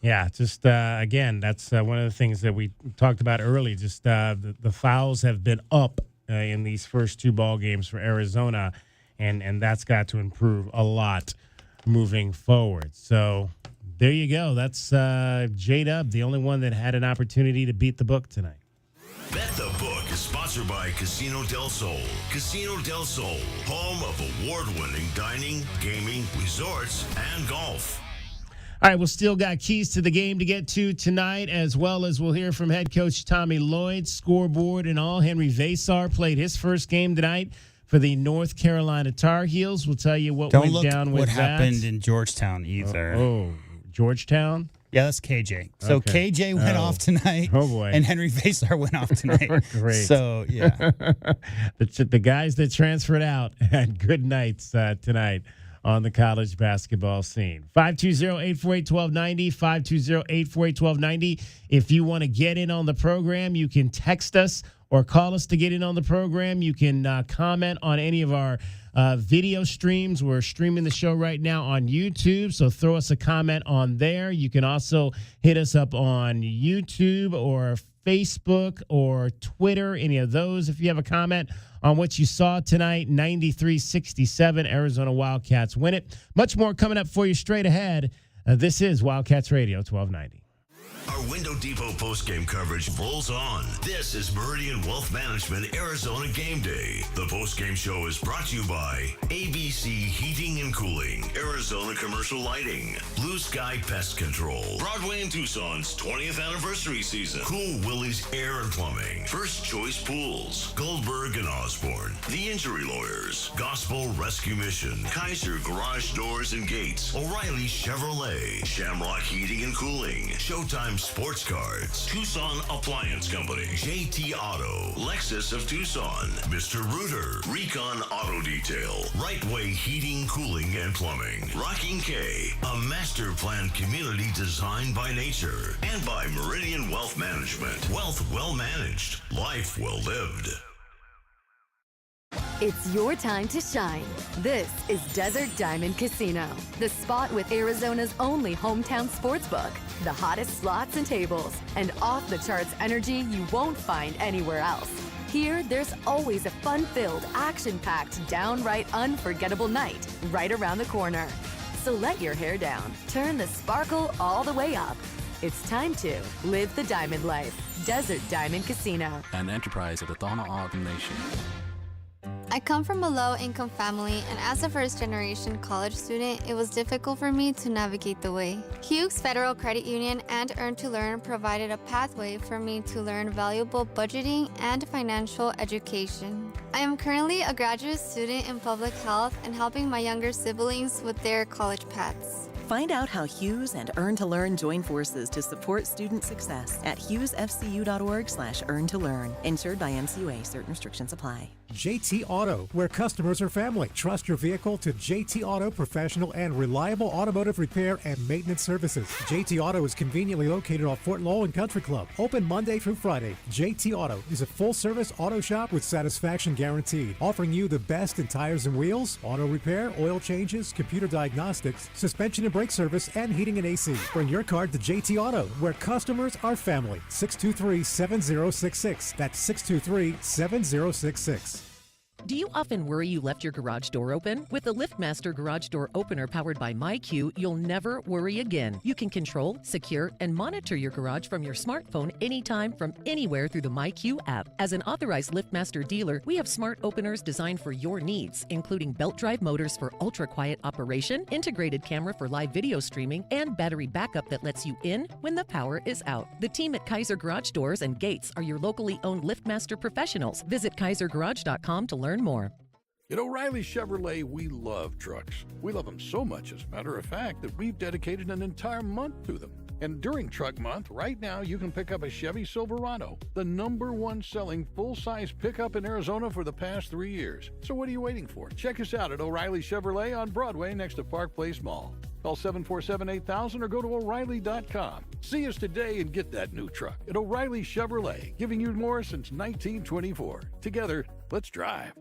Yeah, just, again, that's one of the things that we talked about early. Just the fouls have been up in these first 2 ball games for Arizona, and that's got to improve a lot moving forward. So there you go. That's J-Dub, the only one that had an opportunity to beat the book tonight. Bet the Book is sponsored by Casino del Sol. Casino del Sol, home of award-winning dining, gaming, resorts, and golf. All right, we'll still got keys to the game to get to tonight, as well as we'll hear from head coach Tommy Lloyd, scoreboard and all. Henry Vasar played his first game tonight for the North Carolina Tar Heels. We'll tell you what went down with that. Don't look what happened in Georgetown either. Oh, Georgetown? Yeah, that's KJ. So Okay. KJ went off tonight. Oh, boy. And Henry Vasar went off tonight. Great. So, yeah. The guys that transferred out had good nights tonight on the college basketball scene. 520-848-1290, 520-848-1290. If you want to get in on the program, you can text us or call us to get in on the program. You can comment on any of our video streams. We're streaming the show right now on YouTube, so throw us a comment on there. You can also hit us up on YouTube or Facebook or Twitter, any of those. If you have a comment on what you saw tonight, 93-67, Arizona Wildcats win it. Much more coming up for you straight ahead. This is Wildcats Radio 1290. Our Window Depot postgame coverage rolls on. This is Meridian Wealth Management Arizona Game Day. The postgame show is brought to you by ABC Heating and Cooling, Arizona Commercial Lighting, Blue Sky Pest Control, Broadway and Tucson's 20th anniversary season, Cool Willie's Air and Plumbing, First Choice Pools, Goldberg and Osborne, The Injury Lawyers, Gospel Rescue Mission, Kaiser Garage Doors and Gates, O'Reilly Chevrolet, Shamrock Heating and Cooling, Showtime Sports Cards, Tucson Appliance Company, JT Auto, Lexus of Tucson, Mr. Rooter, Recon Auto Detail, Right Way Heating, Cooling, and Plumbing, Rocking K, a master planned community designed by nature, and by Meridian Wealth Management. Wealth well managed, life well lived. It's your time to shine. This is Desert Diamond Casino, the spot with Arizona's only hometown sportsbook, the hottest slots and tables, and off-the-charts energy you won't find anywhere else. Here, there's always a fun-filled, action-packed, downright unforgettable night right around the corner. So let your hair down, turn the sparkle all the way up. It's time to live the diamond life. Desert Diamond Casino. An enterprise of the Tohono O'odham Nation. I come from a low-income family, and as a first-generation college student, it was difficult for me to navigate the way. Hughes Federal Credit Union and Earn to Learn provided a pathway for me to learn valuable budgeting and financial education. I am currently a graduate student in public health and helping my younger siblings with their college paths. Find out how Hughes and Earn to Learn join forces to support student success at hughesfcu.org/earn-to-learn. Insured by MCUA. Certain restrictions apply. JT Auto, where customers are family. Trust your vehicle to JT Auto, professional and reliable automotive repair and maintenance services. JT Auto is conveniently located off Fort Lowell and Country Club. Open Monday through Friday. JT Auto is a full-service auto shop with satisfaction guaranteed, offering you the best in tires and wheels, auto repair, oil changes, computer diagnostics, suspension and brake service, and heating and AC. Bring your car to JT Auto, where customers are family. 623-7066. That's 623-7066. Do you often worry you left your garage door open? With the LiftMaster Garage Door Opener powered by MyQ, you'll never worry again. You can control, secure, and monitor your garage from your smartphone anytime from anywhere through the MyQ app. As an authorized LiftMaster dealer, we have smart openers designed for your needs, including belt drive motors for ultra-quiet operation, integrated camera for live video streaming, and battery backup that lets you in when the power is out. The team at Kaiser Garage Doors and Gates are your locally owned LiftMaster professionals. Visit kaisergarage.com to learn more. At O'Reilly Chevrolet, we love trucks. We love them so much, as a matter of fact, that we've dedicated an entire month to them. And during Truck Month, right now, you can pick up a Chevy Silverado, the #1 selling full-size pickup in Arizona for the past 3 years. So what are you waiting for? Check us out at O'Reilly Chevrolet on Broadway next to Park Place Mall. Call 747-8000 or go to O'Reilly.com. See us today and get that new truck at O'Reilly Chevrolet, giving you more since 1924. Together, let's drive.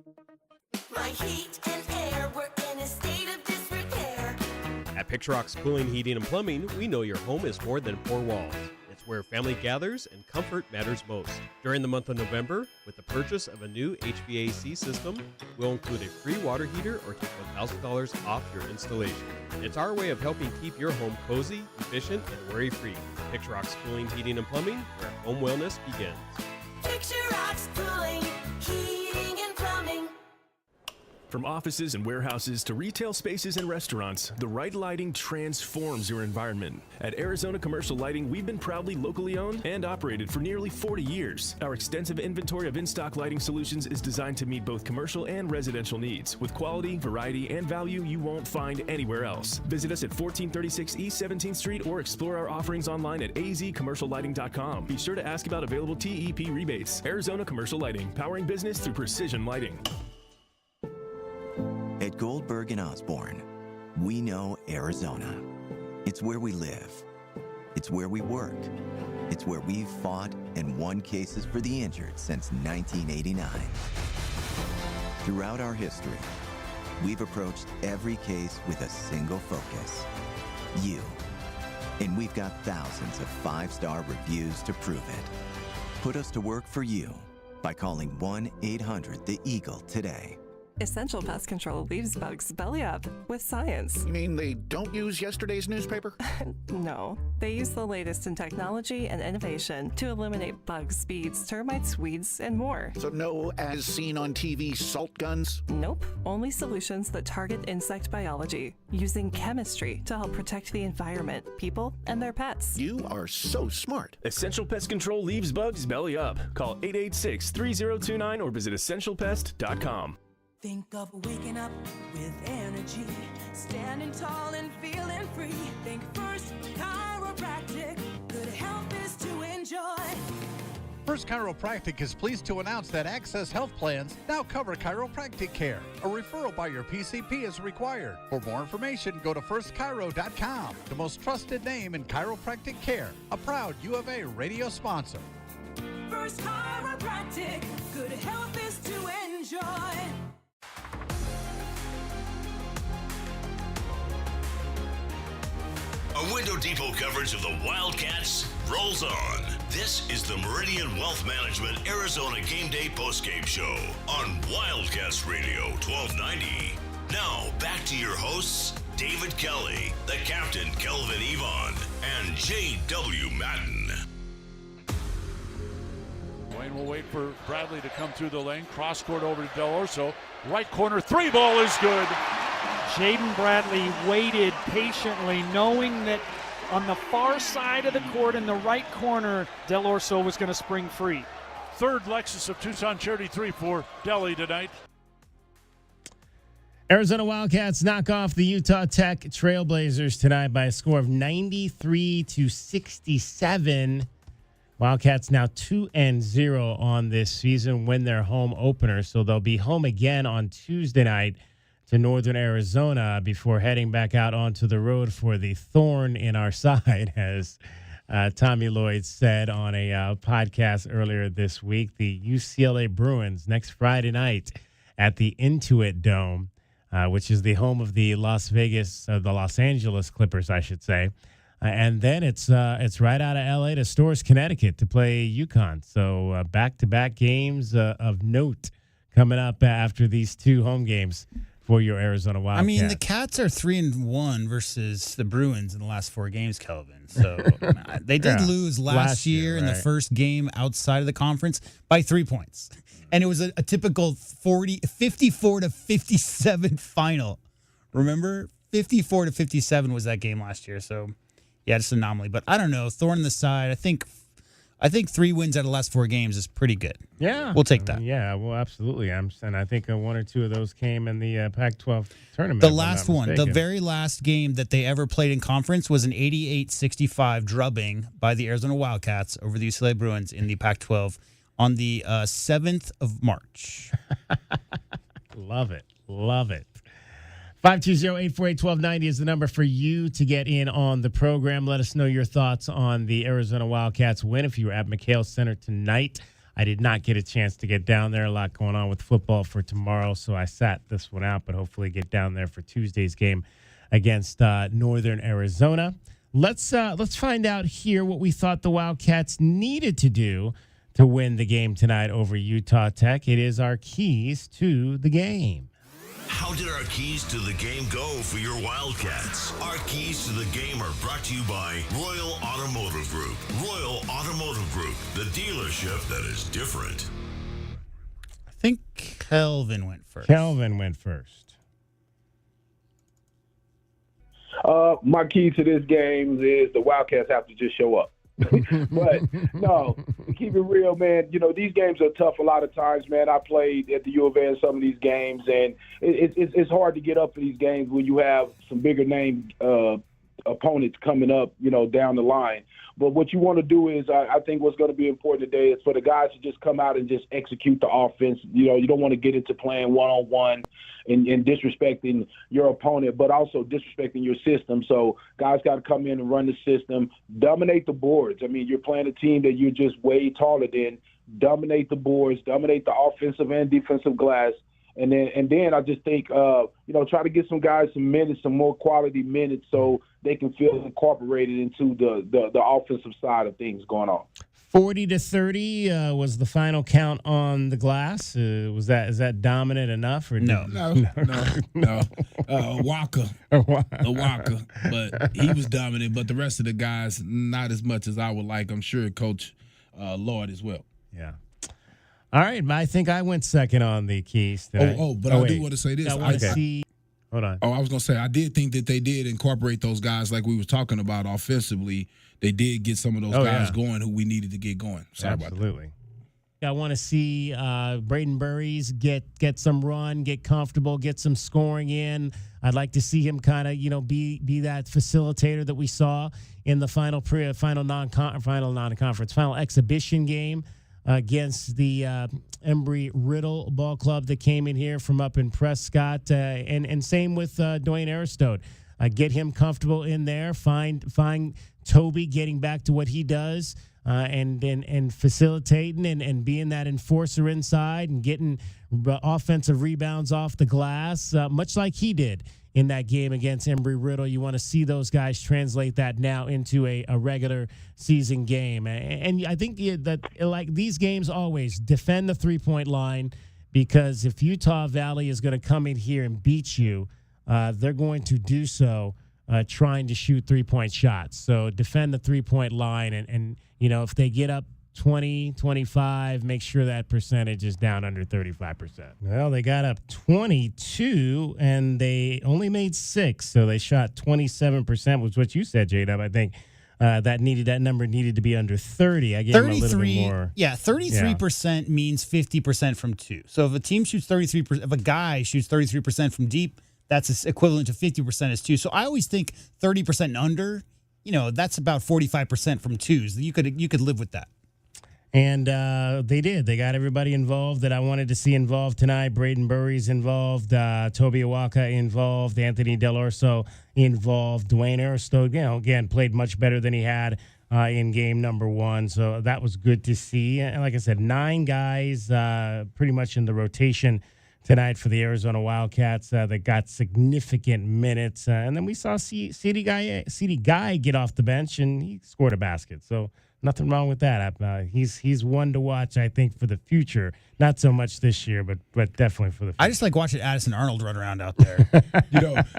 My heat and air were in a state of disrepair. At Picturox Cooling, Heating, and Plumbing, we know your home is more than four walls. It's where family gathers and comfort matters most. During the month of November, with the purchase of a new HVAC system, we'll include a free water heater or take $1,000 off your installation. It's our way of helping keep your home cozy, efficient, and worry-free. Picturox Cooling, Heating, and Plumbing, where home wellness begins. Picturox Cooling, Heating, and Plumbing. From offices and warehouses to retail spaces and restaurants, the right lighting transforms your environment. At Arizona Commercial Lighting, we've been proudly locally owned and operated for nearly 40 years. Our extensive inventory of in-stock lighting solutions is designed to meet both commercial and residential needs, with quality, variety, and value you won't find anywhere else. Visit us at 1436 East 17th Street or explore our offerings online at azcommerciallighting.com. Be sure to ask about available TEP rebates. Arizona Commercial Lighting, powering business through precision lighting. At Goldberg and Osborne, we know Arizona. It's where we live. It's where we work. It's where we've fought and won cases for the injured since 1989. Throughout our history, we've approached every case with a single focus: you. And we've got thousands of five-star reviews to prove it. Put us to work for you by calling 1-800-THE-EAGLE today. Essential Pest Control leaves bugs belly up with science. You mean they don't use yesterday's newspaper? No, they use the latest in technology and innovation to eliminate bugs, bees, termites, weeds, and more. So no as seen on TV salt guns? Nope, only solutions that target insect biology, using chemistry to help protect the environment, people, and their pets. You are so smart. Essential Pest Control leaves bugs belly up. Call 886-3029 or visit essentialpest.com. Think of waking up with energy, standing tall and feeling free. Think First Chiropractic, good health is to enjoy. First Chiropractic is pleased to announce that Access Health Plans now cover chiropractic care. A referral by your PCP is required. For more information, go to firstchiro.com, the most trusted name in chiropractic care. A proud U of A radio sponsor. First Chiropractic, good health is to enjoy. A Window Depot coverage of the Wildcats rolls on. This is the Meridian Wealth Management Arizona Game Day postgame show on Wildcats Radio 1290. Now, back to your hosts, David Kelly, the captain, Kelvin Yvonne, and J.W. Madden. Wayne will wait for Bradley to come through the lane. Cross court over to Dell'Orso. Right corner, three ball is good. Jaden Bradley waited patiently, knowing that on the far side of the court in the right corner, Dell'Orso was going to spring free. Third Lexus of Tucson Charity 3 for Delhi tonight. Arizona Wildcats knock off the Utah Tech Trailblazers tonight by a score of 93-67. Wildcats now 2-0 on this season, win their home opener, so they'll be home again on Tuesday night to Northern Arizona before heading back out onto the road for the thorn in our side, as Tommy Lloyd said on a podcast earlier this week. The UCLA Bruins next Friday night at the Intuit Dome. which is the home of the the Los Angeles Clippers, I should say. And then it's right out of L.A. to Storrs, Connecticut to play UConn. So back-to-back games of note coming up after these 2 home games for your Arizona Wildcats. I mean, the Cats are 3-1 versus the Bruins in the last 4 games, Kelvin. So they did lose last year in the first game outside of the conference by 3 points. And it was a typical 54-57 final. Remember? 54-57 was that game last year. So, yeah, just an anomaly. But I don't know. Thorn in the side. I think 3 wins out of the last 4 games is pretty good. Yeah. We'll take that. Yeah, well, absolutely. And I think 1 or 2 of those came in the Pac-12 tournament. The last one, the very last game that they ever played in conference was an 88-65 drubbing by the Arizona Wildcats over the UCLA Bruins in the Pac-12 on the 7th of March. Love it. Love it. 520-848-1290 is the number for you to get in on the program. Let us know your thoughts on the Arizona Wildcats win if you were at McHale Center tonight. I did not get a chance to get down there. A lot going on with football for tomorrow, so I sat this one out, but hopefully get down there for Tuesday's game against Northern Arizona. Let's find out here what we thought the Wildcats needed to do to win the game tonight over Utah Tech. It is our keys to the game. How did our keys to the game go for your Wildcats? Our keys to the game are brought to you by Royal Automotive Group. Royal Automotive Group, the dealership that is different. I think Kelvin went first. My key to this game is the Wildcats have to just show up. But no, to keep it real, man, these games are tough a lot of times, man. I played at the U of A in some of these games, and it's hard to get up for these games when you have some bigger name opponents coming up, down the line. But what you want to do is, I think what's going to be important today is for the guys to just come out and just execute the offense. You don't want to get into playing one-on-one and disrespecting your opponent, but also disrespecting your system. So guys got to come in and run the system, dominate the boards. I mean, you're playing a team that you're just way taller than. Dominate the boards, dominate the offensive and defensive glass. And then I just think, try to get some guys some minutes, some more quality minutes so they can feel incorporated into the offensive side of things going on. 40-30 was the final count on the glass. Is that dominant enough? Or No. Awaka. But he was dominant, but the rest of the guys, not as much as I would like. I'm sure Coach Lloyd as well. Yeah. All right, I think I went second on the keys tonight. I do want to say this. Hold on. I was going to say, I did think that they did incorporate those guys like we was talking about offensively. They did get some of those guys going who we needed to get going. Sorry about that. Absolutely. I want to see Brayden Burries get some run, get comfortable, get some scoring in. I'd like to see him kind of, be that facilitator that we saw in the final exhibition game against the Embry-Riddle Ball Club that came in here from up in Prescott, and same with Dwayne Aristode. Get him comfortable in there. Find Toby getting back to what he does, and facilitating and being that enforcer inside and getting offensive rebounds off the glass, much like he did in that game against Embry-Riddle. You want to see those guys translate that now into a regular season game. And I think that, like these games, always defend the three-point line, because if Utah Valley is going to come in here and beat you, they're going to do so trying to shoot three-point shots. So defend the three-point line, and if they get up 20, 25, make sure that percentage is down under 35%. Well, they got up 22, and they only made 6, so they shot 27%, was what you said, J-Dub. I think that number needed to be under 30. I gave them a little bit more. Yeah, 33% means 50% from 2. So if a team shoots 33%, if a guy shoots 33% from deep, that's equivalent to 50% as 2. So I always think 30% and under, that's about 45% from 2s. You could live with that. And they did. They got everybody involved that I wanted to see involved tonight. Brayden Burries involved, Tobe Awaka involved, Anthony Dell'Orso involved. Dwayne Aristode, again, played much better than he had in game number 1. So that was good to see. And like I said, 9 guys pretty much in the rotation tonight for the Arizona Wildcats that got significant minutes. And then we saw CD Guy get off the bench, and he scored a basket. So nothing wrong with that. He's one to watch, I think, for the future. Not so much this year, but definitely for the future. I just like watching Addison Arnold run around out there.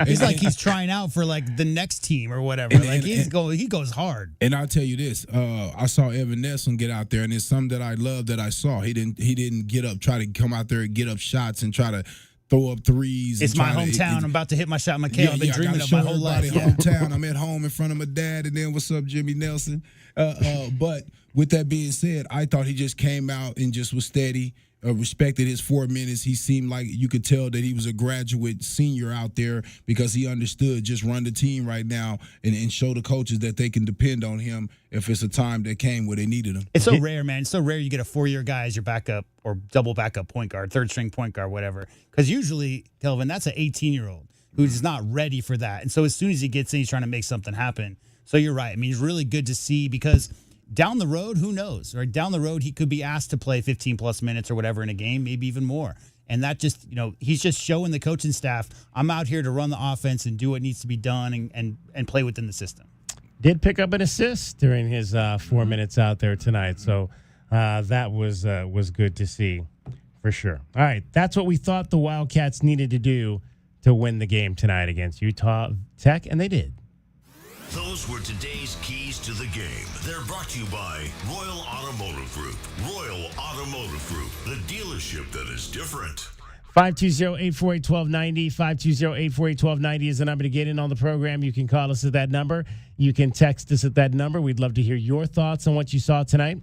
He's like he's trying out for like the next team or whatever. He goes hard. And I'll tell you this: I saw Evan Nelson get out there, and it's something that I love that I saw. He didn't get up, try to come out there and get up shots and try to throw up threes. It's my hometown. I'm about to hit my shot, McHale. I've been dreaming of my whole life. Hometown. I'm at home in front of my dad, and then what's up, Jimmy Nelson? But with that being said, I thought he just came out and just was steady. Respected his 4 minutes. He seemed like you could tell that he was a graduate senior out there because he understood just run the team right now and show the coaches that they can depend on him if it's a time that came where they needed him. It's so rare, man. It's so rare you get a 4-year guy as your backup or double backup point guard, third string point guard, whatever. Because usually, Kelvin, that's an 18-year-old who's not ready for that. And so as soon as he gets in, he's trying to make something happen. So you're right. I mean, it's really good to see because down the road, who knows? Right? Down the road, he could be asked to play 15-plus minutes or whatever in a game, maybe even more. And that just, he's just showing the coaching staff, I'm out here to run the offense and do what needs to be done and play within the system. Did pick up an assist during his 4 minutes out there tonight. So that was good to see for sure. All right, that's what we thought the Wildcats needed to do to win the game tonight against Utah Tech, and they did. Those were today's keys to the game. They're brought to you by Royal Automotive Group. Royal Automotive Group, the dealership that is different. 520-848-1290. 520-848-1290 is the number to get in on the program. You can call us at that number. You can text us at that number. We'd love to hear your thoughts on what you saw tonight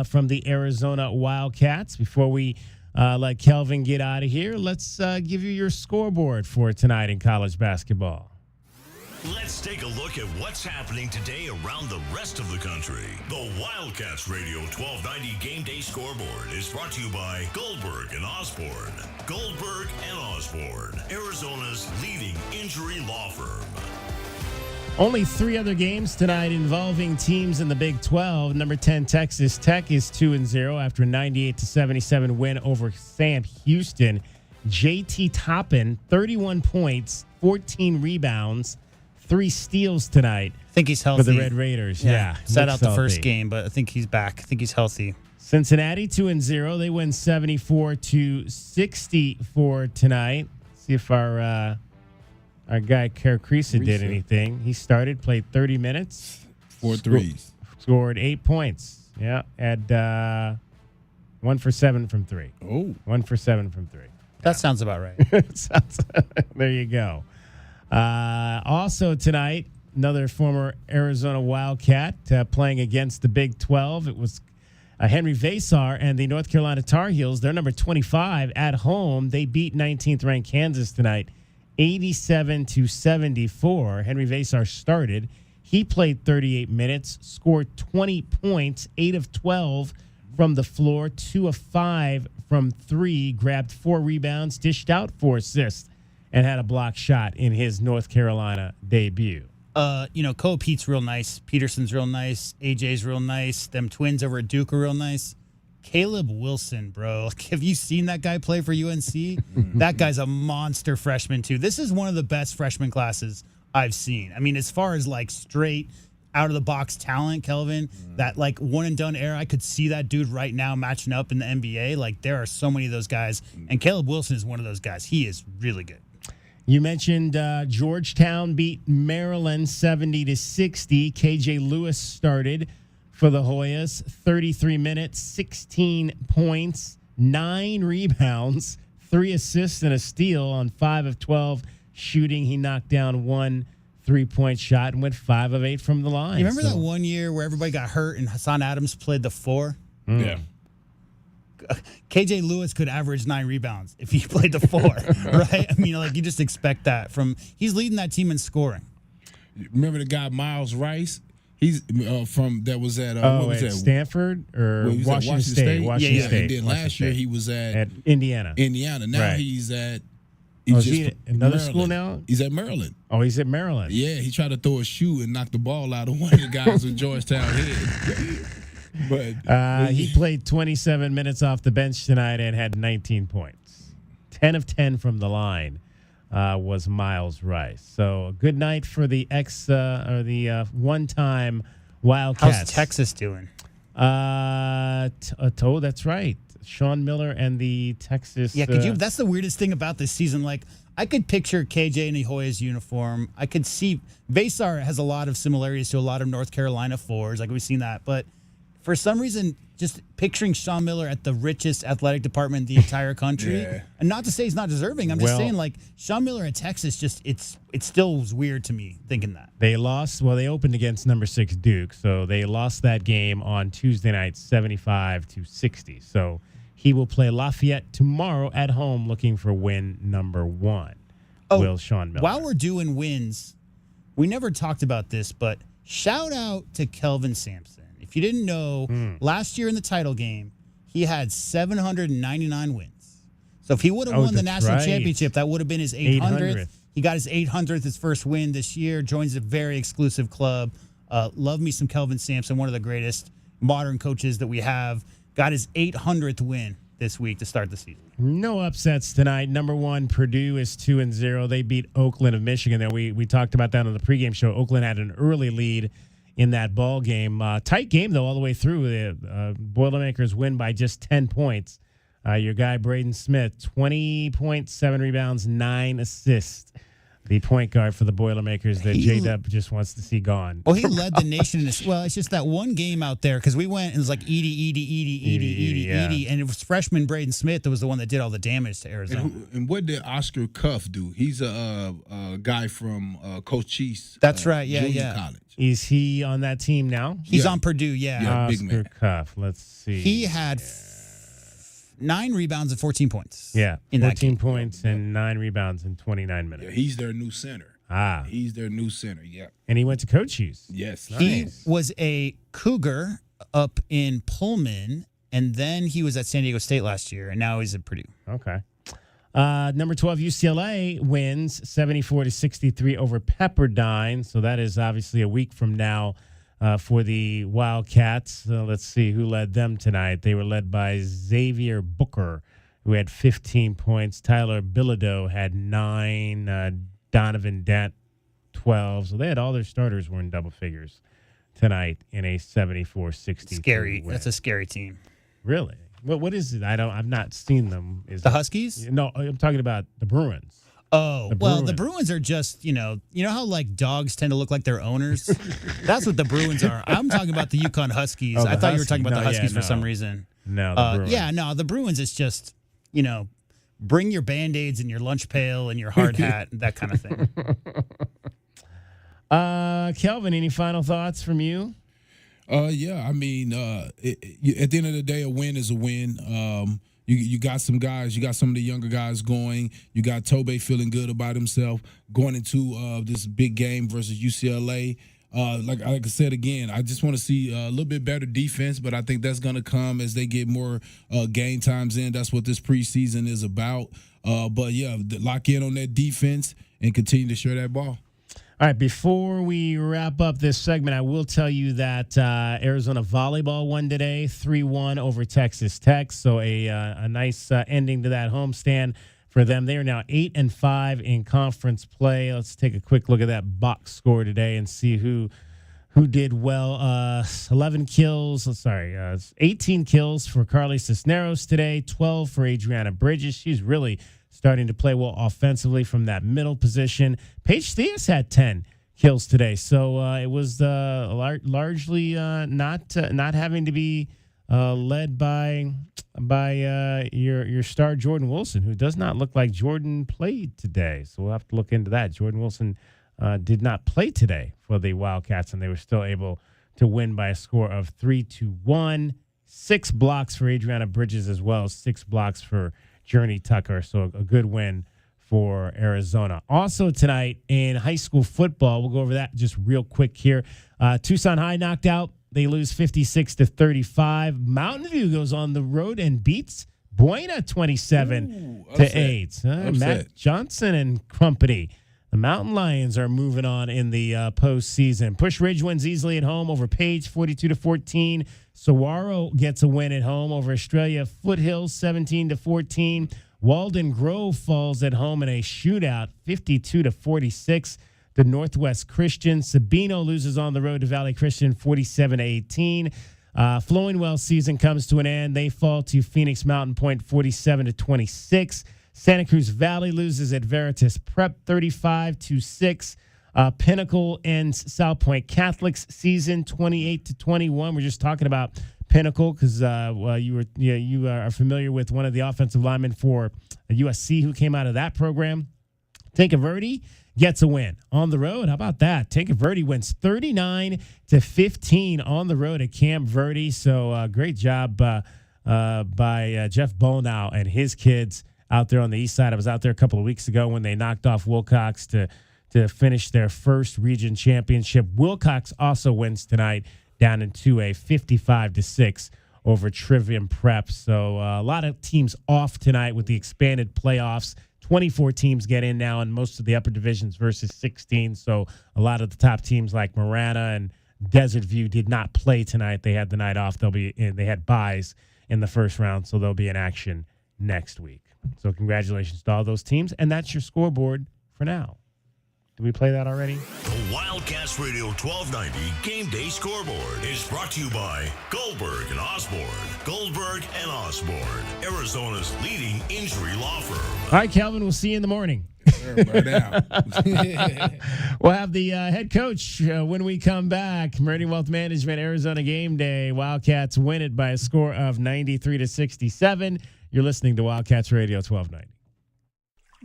from the Arizona Wildcats. Before we let Kelvin get out of here, let's give you your scoreboard for tonight in college basketball. Let's take a look at what's happening today around the rest of the country. The Wildcats Radio 1290 Game Day Scoreboard is brought to you by Goldberg and Osborne. Goldberg and Osborne, Arizona's leading injury law firm. Only 3 other games tonight involving teams in the Big 12. Number 10, Texas Tech is 2-0 after a 98-77 win over Sam Houston. JT Toppin, 31 points, 14 rebounds, 3 steals tonight. I think he's healthy. For the Red Raiders. Yeah. Sat out the first game, but I think he's back. I think he's healthy. Cincinnati 2-0. They win 74-64 tonight. See if our guy Kerkrisa did anything. He started, played 30 minutes. 4 threes. Scored 8 points. Yeah. Had 1 for 7 from 3. Oh. 1 for 7 from 3. That sounds about right. There you go. Also tonight, another former Arizona Wildcat playing against the Big 12. It was Henry Vasar and the North Carolina Tar Heels. They're number 25 at home. They beat 19th ranked Kansas tonight, 87-74. Henry Vasar started. He played 38 minutes, scored 20 points, 8 of 12 from the floor, 2 of 5 from 3, grabbed 4 rebounds, dished out 4 assists, and had a block shot in his North Carolina debut. Peat's real nice. Peterson's real nice. AJ's real nice. Them twins over at Duke are real nice. Caleb Wilson, bro. Have you seen that guy play for UNC? That guy's a monster freshman, too. This is one of the best freshman classes I've seen. I mean, as far as, straight out-of-the-box talent, Kelvin, that, one-and-done era, I could see that dude right now matching up in the NBA. There are so many of those guys, and Caleb Wilson is one of those guys. He is really good. You mentioned Georgetown beat Maryland 70-60. KJ Lewis started for the Hoyas. 33 minutes, 16 points, 9 rebounds, 3 assists and a steal on 5 of 12 shooting. He knocked down 1 3-point shot and went 5 of 8 from the line. You remember that one year where everybody got hurt and Hassan Adams played the 4? Yeah. KJ Lewis could average 9 rebounds if he played the 4, right? I mean, you just expect that from. He's leading that team in scoring. Remember the guy Miles Rice? He's from that was at what was that? Stanford or Washington State? Washington State. And then last year he was at Indiana. Now he's at. Is he another Maryland. School now? He's at Maryland. Oh, he's at Maryland. Yeah, he tried to throw a shoe and knock the ball out of one of the guys with Georgetown head. But he played 27 minutes off the bench tonight and had 19 points. 10 of 10 from the line was Miles Rice. So a good night for the one-time Wildcats. How's Texas doing? That's right. Sean Miller and the Texas. Yeah, that's the weirdest thing about this season. Like, I could picture KJ Nihoya's uniform. I could see Vasar has a lot of similarities to a lot of North Carolina fours. Like, we've seen that. But for some reason, just picturing Sean Miller at the richest athletic department in the entire country, and not to say he's not deserving. I'm just saying, like, Sean Miller at Texas, just it still was weird to me thinking that. They lost. Well, they opened against number 6 Duke, so they lost that game on Tuesday night, 75-60. So he will play Lafayette tomorrow at home, looking for win number 1. Will Sean Miller. While we're doing wins, we never talked about this, but shout out to Kelvin Sampson. If you didn't know, last year in the title game, he had 799 wins. So if he would have won the national championship, that would have been his 800th. He got his 800th, his first win this year, joins a very exclusive club. Love me some Kelvin Sampson, one of the greatest modern coaches that we have. Got his 800th win this week to start the season. No upsets tonight. Number 1, Purdue is 2-0. They beat Oakland of Michigan. There, we talked about that on the pregame show. Oakland had an early lead in that ball game. Tight game, though, all the way through. The Boilermakers win by just 10 points. Your guy, Brayden Smith, 20 points, 7 rebounds, 9 assists. The point guard for the Boilermakers that J-Dub just wants to see gone. Well, he led the nation in this. Well, it's just that one game out there because we went and it was like Edie, and it was freshman Brayden Smith that was the one that did all the damage to Arizona. And what did Oscar Cuff do? He's a guy from Coach Chiefs. That's right. Yeah. College. Is he on that team now? He's on Purdue. Yeah. Big man. Oscar Cuff. Let's see. He had 9 rebounds and 14 points. Yeah, 14 points and 9 rebounds in 29 minutes. Yeah, he's their new center. He's their new center, yeah. And he went to Cochise. Yes. He was a Cougar up in Pullman, and then he was at San Diego State last year, and now he's at Purdue. Okay. Number 12, UCLA wins 74-63 over Pepperdine. So that is obviously a week from now for the Wildcats. Let's see who led them tonight. They were led by Xavier Booker, who had 15 points. Tyler Bilodeau had 9. Donovan Dent, 12. So they had all their starters were in double figures tonight in a 74-60 Scary. win. That's a scary team. Really? What is it? I've not seen them. Is the Huskies? No, I'm talking about the Bruins. Oh, the Bruins are just, you know how like dogs tend to look like their owners? That's what the Bruins are. I'm talking about the Yukon Huskies. I thought you were talking about the Huskies for some reason. No, the Bruins. The Bruins is just, bring your Band-Aids and your lunch pail and your hard hat, that kind of thing. Kelvin, any final thoughts from you? Yeah, I mean, at the end of the day, a win is a win. You got some guys, you got some of the younger guys going. You got Tobe feeling good about himself going into this big game versus UCLA. Like I said again, I just want to see a little bit better defense, but I think that's going to come as they get more game times in. That's what this preseason is about. But yeah, lock in on that defense and continue to share that ball. All right, before we wrap up this segment, I will tell you that Arizona volleyball won today, 3-1 over Texas Tech. So a nice ending to that homestand for them. They are now 8-5 in conference play. Let's take a quick look at that box score today and see who did well. 18 kills for Carly Cisneros today, 12 for Adriana Bridges. She's really starting to play well offensively from that middle position. Paige Theus had 10 kills today, so it was largely not having to be led by your star Jordan Wilson, who does not look like Jordan played today. So we'll have to look into that. Jordan Wilson did not play today for the Wildcats, and they were still able to win by a score of 3-1. 6 blocks for Adriana Bridges as well, 6 blocks for Journey Tucker. So a good win for Arizona. Also tonight in high school football, we'll go over that just real quick here. Tucson High knocked out. They lose 56-35. Mountain View goes on the road and beats Buena 27-8. Matt Johnson and company. The Mountain Lions are moving on in the postseason. Push Ridge wins easily at home over Page, 42-14. Saguaro gets a win at home over Australia Foothills, 17-14. Walden Grove falls at home in a shootout, 52-46. The Northwest Christian. Sabino loses on the road to Valley Christian, 47-18. Flowingwell's season comes to an end. They fall to Phoenix Mountain Point, 47-26. Santa Cruz Valley loses at Veritas Prep, 35-6. Pinnacle ends South Point Catholic's season, 28-21. We're just talking about Pinnacle because you are familiar with one of the offensive linemen for USC who came out of that program. Tinker Verde gets a win on the road. How about that? Tinker Verde wins 39-15 on the road at Camp Verde. So great job by Jeff Bolnow and his kids out there on the east side. I was out there a couple of weeks ago when they knocked off Wilcox to finish their first region championship. Wilcox also wins tonight down into a 55-6 over Trivium Prep. So a lot of teams off tonight with the expanded playoffs. 24 teams get in now in most of the upper divisions versus 16. So a lot of the top teams like Marana and Desert View did not play tonight. They had the night off. They had byes in the first round, so they'll be in action next week. So congratulations to all those teams. And that's your scoreboard for now. Did we play that already? The Wildcats Radio 1290 Game Day Scoreboard is brought to you by Goldberg and Osborne. Goldberg and Osborne, Arizona's leading injury law firm. All right, Calvin, we'll see you in the morning. Right now. We'll have the head coach when we come back. Meridian Wealth Management, Arizona Game Day. Wildcats win it by a score of 93-67. You're listening to Wildcats Radio 1290.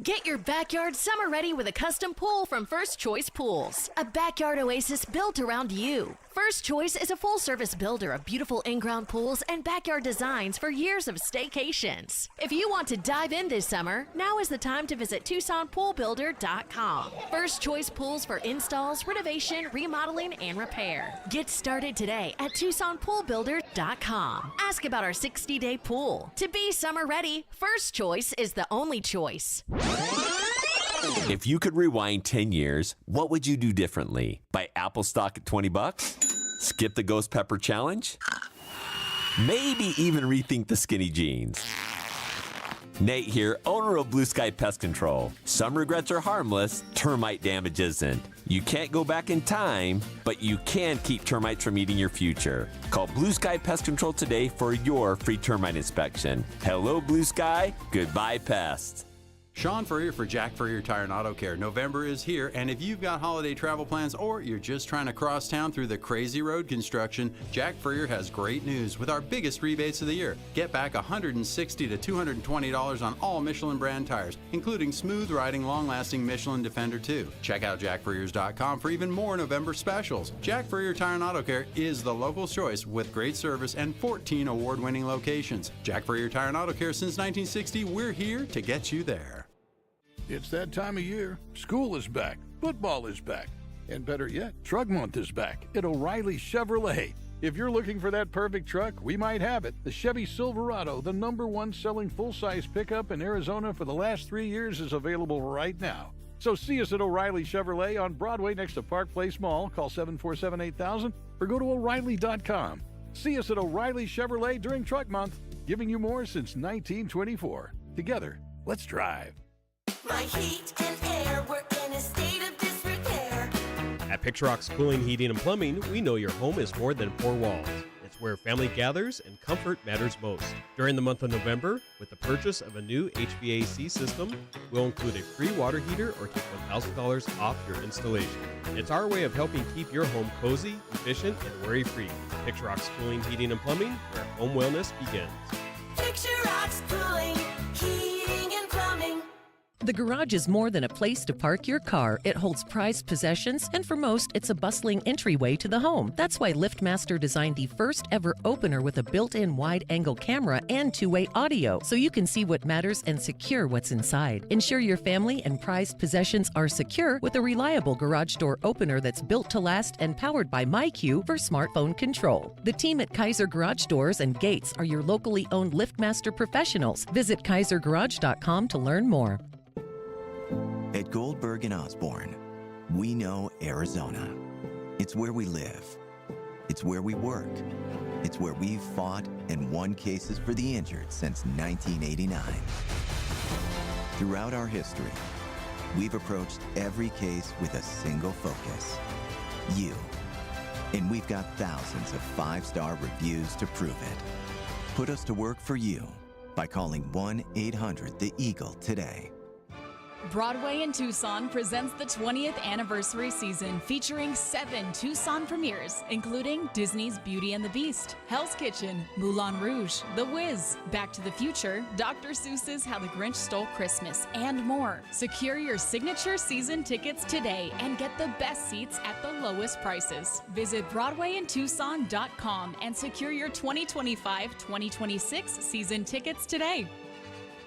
Get your backyard summer ready with a custom pool from First Choice Pools. A backyard oasis built around you. First Choice is a full-service builder of beautiful in-ground pools and backyard designs for years of staycations. If you want to dive in this summer, now is the time to visit TucsonPoolBuilder.com. First Choice Pools for installs, renovation, remodeling, and repair. Get started today at TucsonPoolBuilder.com. Ask about our 60-day pool. To be summer ready, First Choice is the only choice. If you could rewind 10 years, what would you do differently? Buy Apple stock at $20? Skip the Ghost Pepper Challenge? Maybe even rethink the skinny jeans. Nate here, owner of Blue Sky Pest Control. Some regrets are harmless, termite damage isn't. You can't go back in time, but you can keep termites from eating your future. Call Blue Sky Pest Control today for your free termite inspection. Hello, Blue Sky. Goodbye, pests. Sean Furrier for Jack Furrier Tire and Auto Care. November is here, and if you've got holiday travel plans or you're just trying to cross town through the crazy road construction, Jack Furrier has great news with our biggest rebates of the year. Get back $160 to $220 on all Michelin brand tires, including smooth riding, long-lasting Michelin Defender 2. Check out jackfurriers.com for even more November specials. Jack Furrier Tire and Auto Care is the local choice with great service and 14 award-winning locations. Jack Furrier Tire and Auto Care since 1960. We're here to get you there. It's that time of year. School is back. Football is back. And better yet, Truck Month is back at O'Reilly Chevrolet. If you're looking for that perfect truck, we might have it. The Chevy Silverado, the #1 selling full-size pickup in Arizona for the last 3 years, is available right now. So see us at O'Reilly Chevrolet on Broadway next to Park Place Mall. Call 747-8000 or go to O'Reilly.com. See us at O'Reilly Chevrolet during Truck Month, giving you more since 1924. Together, let's drive. My heat and air were in a state of disrepair. At Picture Rocks Cooling, Heating, and Plumbing, we know your home is more than four walls. It's where family gathers and comfort matters most. During the month of November, with the purchase of a new HVAC system, we'll include a free water heater or take $1,000 off your installation. It's our way of helping keep your home cozy, efficient, and worry-free. Picture Rocks Cooling, Heating, and Plumbing, where home wellness begins. Picture Rocks Cooling, Heating, and Plumbing. The garage is more than a place to park your car. It holds prized possessions, and for most, it's a bustling entryway to the home. That's why LiftMaster designed the first ever opener with a built-in wide-angle camera and two-way audio, so you can see what matters and secure what's inside. Ensure your family and prized possessions are secure with a reliable garage door opener that's built to last and powered by MyQ for smartphone control. The team at Kaiser Garage Doors and Gates are your locally owned LiftMaster professionals. Visit kaisergarage.com to learn more. At Goldberg and Osborne, we know Arizona. It's where we live. It's where we work. It's where we've fought and won cases for the injured since 1989. Throughout our history, we've approached every case with a single focus: you. And we've got thousands of 5-star reviews to prove it. Put us to work for you by calling 1-800-THE-EAGLE today. Broadway in Tucson presents the 20th anniversary season featuring 7 Tucson premieres, including Disney's Beauty and the Beast, Hell's Kitchen, Moulin Rouge, The Wiz, Back to the Future, Dr. Seuss's How the Grinch Stole Christmas, and more. Secure your signature season tickets today and get the best seats at the lowest prices. Visit BroadwayInTucson.com and secure your 2025-2026 season tickets today.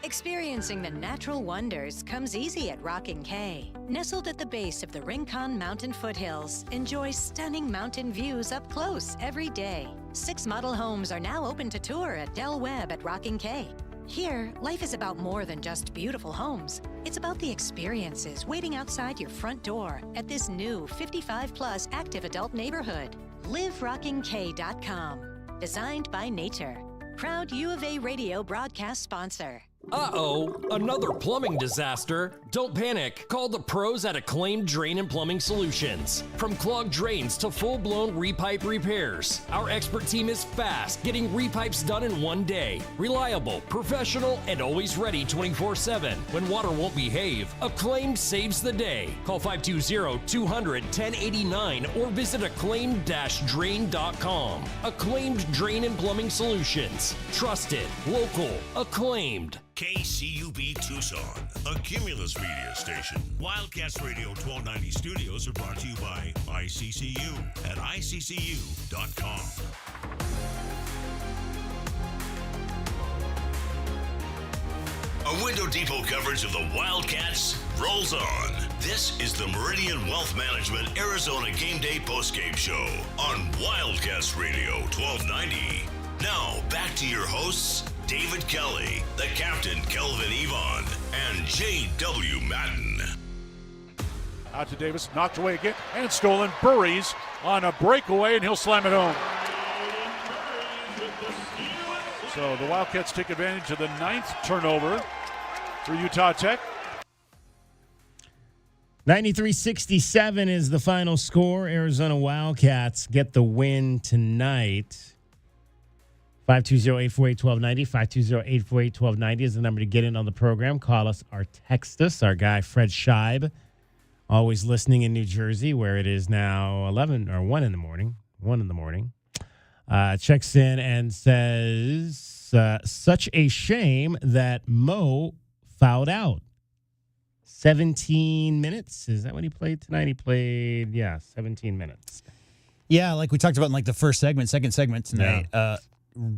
Experiencing the natural wonders comes easy at Rockin' K. Nestled at the base of the Rincon Mountain foothills, enjoy stunning mountain views up close every day. 6 model homes are now open to tour at Del Webb at Rockin' K. Here, life is about more than just beautiful homes. It's about the experiences waiting outside your front door at this new 55-plus active adult neighborhood. LiveRockingK.com. Designed by nature. Proud U of A radio broadcast sponsor. Uh-oh, another plumbing disaster. Don't panic. Call the pros at Acclaimed Drain and Plumbing Solutions. From clogged drains to full-blown repipe repairs, our expert team is fast, getting repipes done in one day. Reliable, professional, and always ready 24/7. When water won't behave, Acclaimed saves the day. Call 520-200-1089 or visit acclaimed-drain.com. Acclaimed Drain and Plumbing Solutions. Trusted, local, acclaimed. KCUB Tucson, a Cumulus media station. Wildcats Radio 1290 studios are brought to you by ICCU at ICCU.com. A Window Depot coverage of the Wildcats rolls on. This is the Meridian Wealth Management Arizona Game Day postgame show on Wildcats Radio 1290. Now, back to your hosts, David Kelly, the captain, Kelvin Yvonne, and J.W. Madden. Out to Davis, knocked away again, and stolen. Burries on a breakaway, and he'll slam it home. So the Wildcats take advantage of the 9th turnover for Utah Tech. 93-67 is the final score. Arizona Wildcats get the win tonight. 520-848-1290. 520-848-1290 is the number to get in on the program. Call us or text us. Our guy, Fred Scheib, always listening in New Jersey, where it is now 11 or 1 in the morning. 1 in the morning. Checks in and says, such a shame that Mo fouled out. 17 minutes. Is that what he played tonight? He played, 17 minutes. Yeah, like we talked about in like the second segment tonight. Yeah.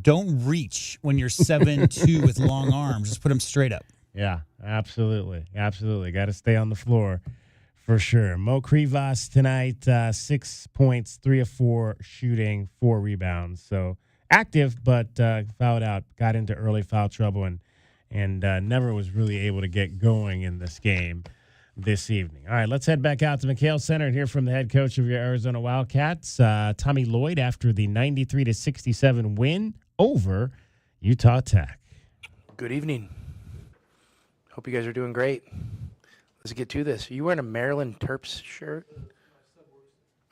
Don't reach when you're 7'2" with long arms. Just put them straight up. Yeah, absolutely. Absolutely. Got to stay on the floor for sure. Mo Krivas tonight, 6 points, 3 of 4 shooting, 4 rebounds. So active, but fouled out. Got into early foul trouble and never was really able to get going in this game this evening. All right, let's head back out to McHale Center and hear from the head coach of your Arizona Wildcats, Tommy Lloyd, after the 93-67 win over Utah Tech. Good evening. Hope you guys are doing great. Let's get to this. Are you wearing a Maryland Terps shirt?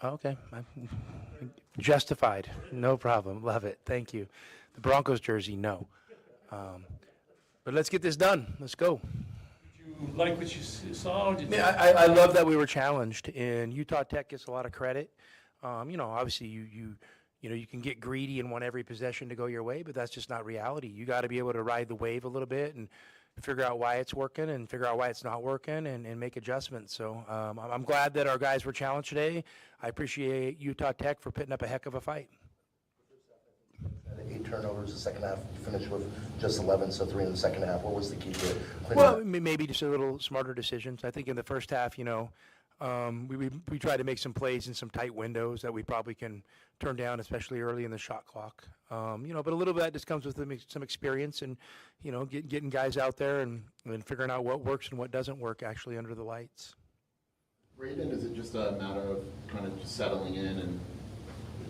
Oh, okay. Justified. No problem. Love it. Thank you. The Broncos jersey, no. But let's get this done. Let's go. Like what you saw? I love that we were challenged, and Utah Tech gets a lot of credit. Obviously you can get greedy and want every possession to go your way, but that's just not reality. You got to be able to ride the wave a little bit and figure out why it's working and figure out why it's not working and make adjustments. So I'm glad that our guys were challenged today. I appreciate Utah Tech for putting up a heck of a fight. 8 turnovers the second half. You finished with just 11, so 3 in the second half. What was the key to it? Well, maybe just a little smarter decisions. I think in the first half, we tried to make some plays in some tight windows that we probably can turn down, especially early in the shot clock. But a little bit of that just comes with some experience and, getting guys out there and figuring out what works and what doesn't work actually under the lights. Brayden, is it just a matter of kind of just settling in and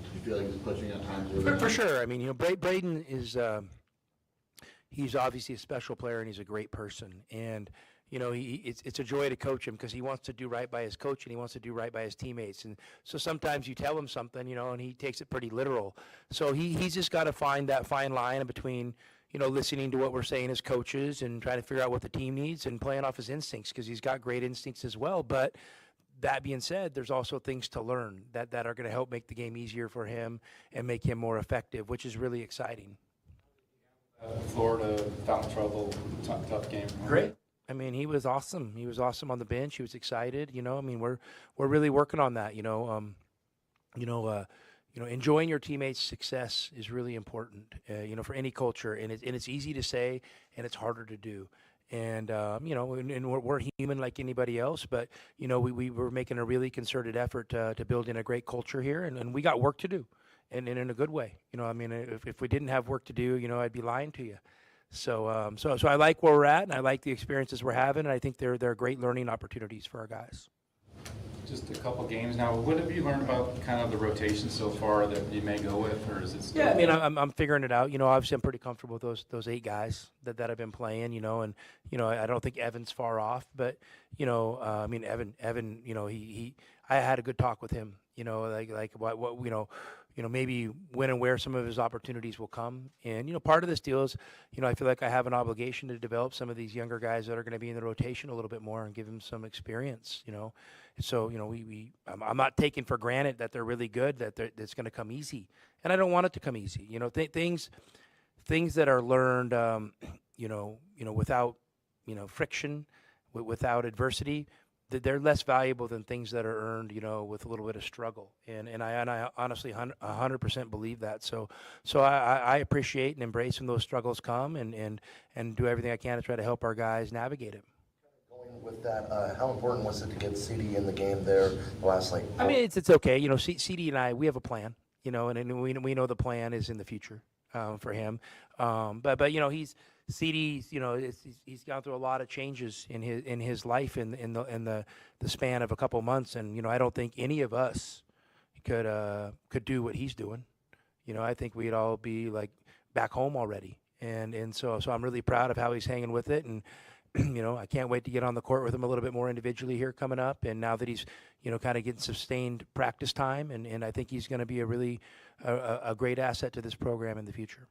do you feel like he's pushing at times? For sure. I mean, Brayden is he's obviously a special player and he's a great person. And, it's a joy to coach him because he wants to do right by his coach and he wants to do right by his teammates. And so sometimes you tell him something, and he takes it pretty literal. So he's just got to find that fine line between, listening to what we're saying as coaches and trying to figure out what the team needs and playing off his instincts because he's got great instincts as well. But that being said, there's also things to learn that are going to help make the game easier for him and make him more effective, which is really exciting. Florida, fountain trouble, tough game. Great. I mean, he was awesome. He was awesome on the bench. He was excited. We're really working on that. Enjoying your teammates' success is really important. For any culture, and it's easy to say, and it's harder to do. And and we're human like anybody else, but we were making a really concerted effort to build in a great culture here, and we got work to do, and in a good way. If we didn't have work to do, I'd be lying to you. So I like where we're at, and I like the experiences we're having, and I think they're great learning opportunities for our guys. Just a couple games now. What have you learned about kind of the rotation so far that you may go with, or is it still? Yeah, I'm figuring it out. Obviously I'm pretty comfortable with those 8 guys that have been playing. And I don't think Evan's far off, but Evan, I had a good talk with him. Like what maybe when and where some of his opportunities will come. And, part of this deal is, I feel like I have an obligation to develop some of these younger guys that are going to be in the rotation a little bit more and give them some experience, So, I'm not taking for granted that they're really good, that it's going to come easy. And I don't want it to come easy. Things that are learned, without, friction, without adversity, that they're less valuable than things that are earned, with a little bit of struggle. And I honestly 100% believe that. So I appreciate and embrace when those struggles come and do everything I can to try to help our guys navigate it. Going with that, how important was it to get CD in the game there the last it's okay. CD and I, we have a plan, and we know the plan is in the future for him. But CD's, he's gone through a lot of changes in his life in the span of a couple months, and I don't think any of us could do what he's doing. I think we'd all be like back home already, and so I'm really proud of how he's hanging with it, and I can't wait to get on the court with him a little bit more individually here coming up, and now that he's kind of getting sustained practice time, and I think he's going to be a really a great asset to this program in the future.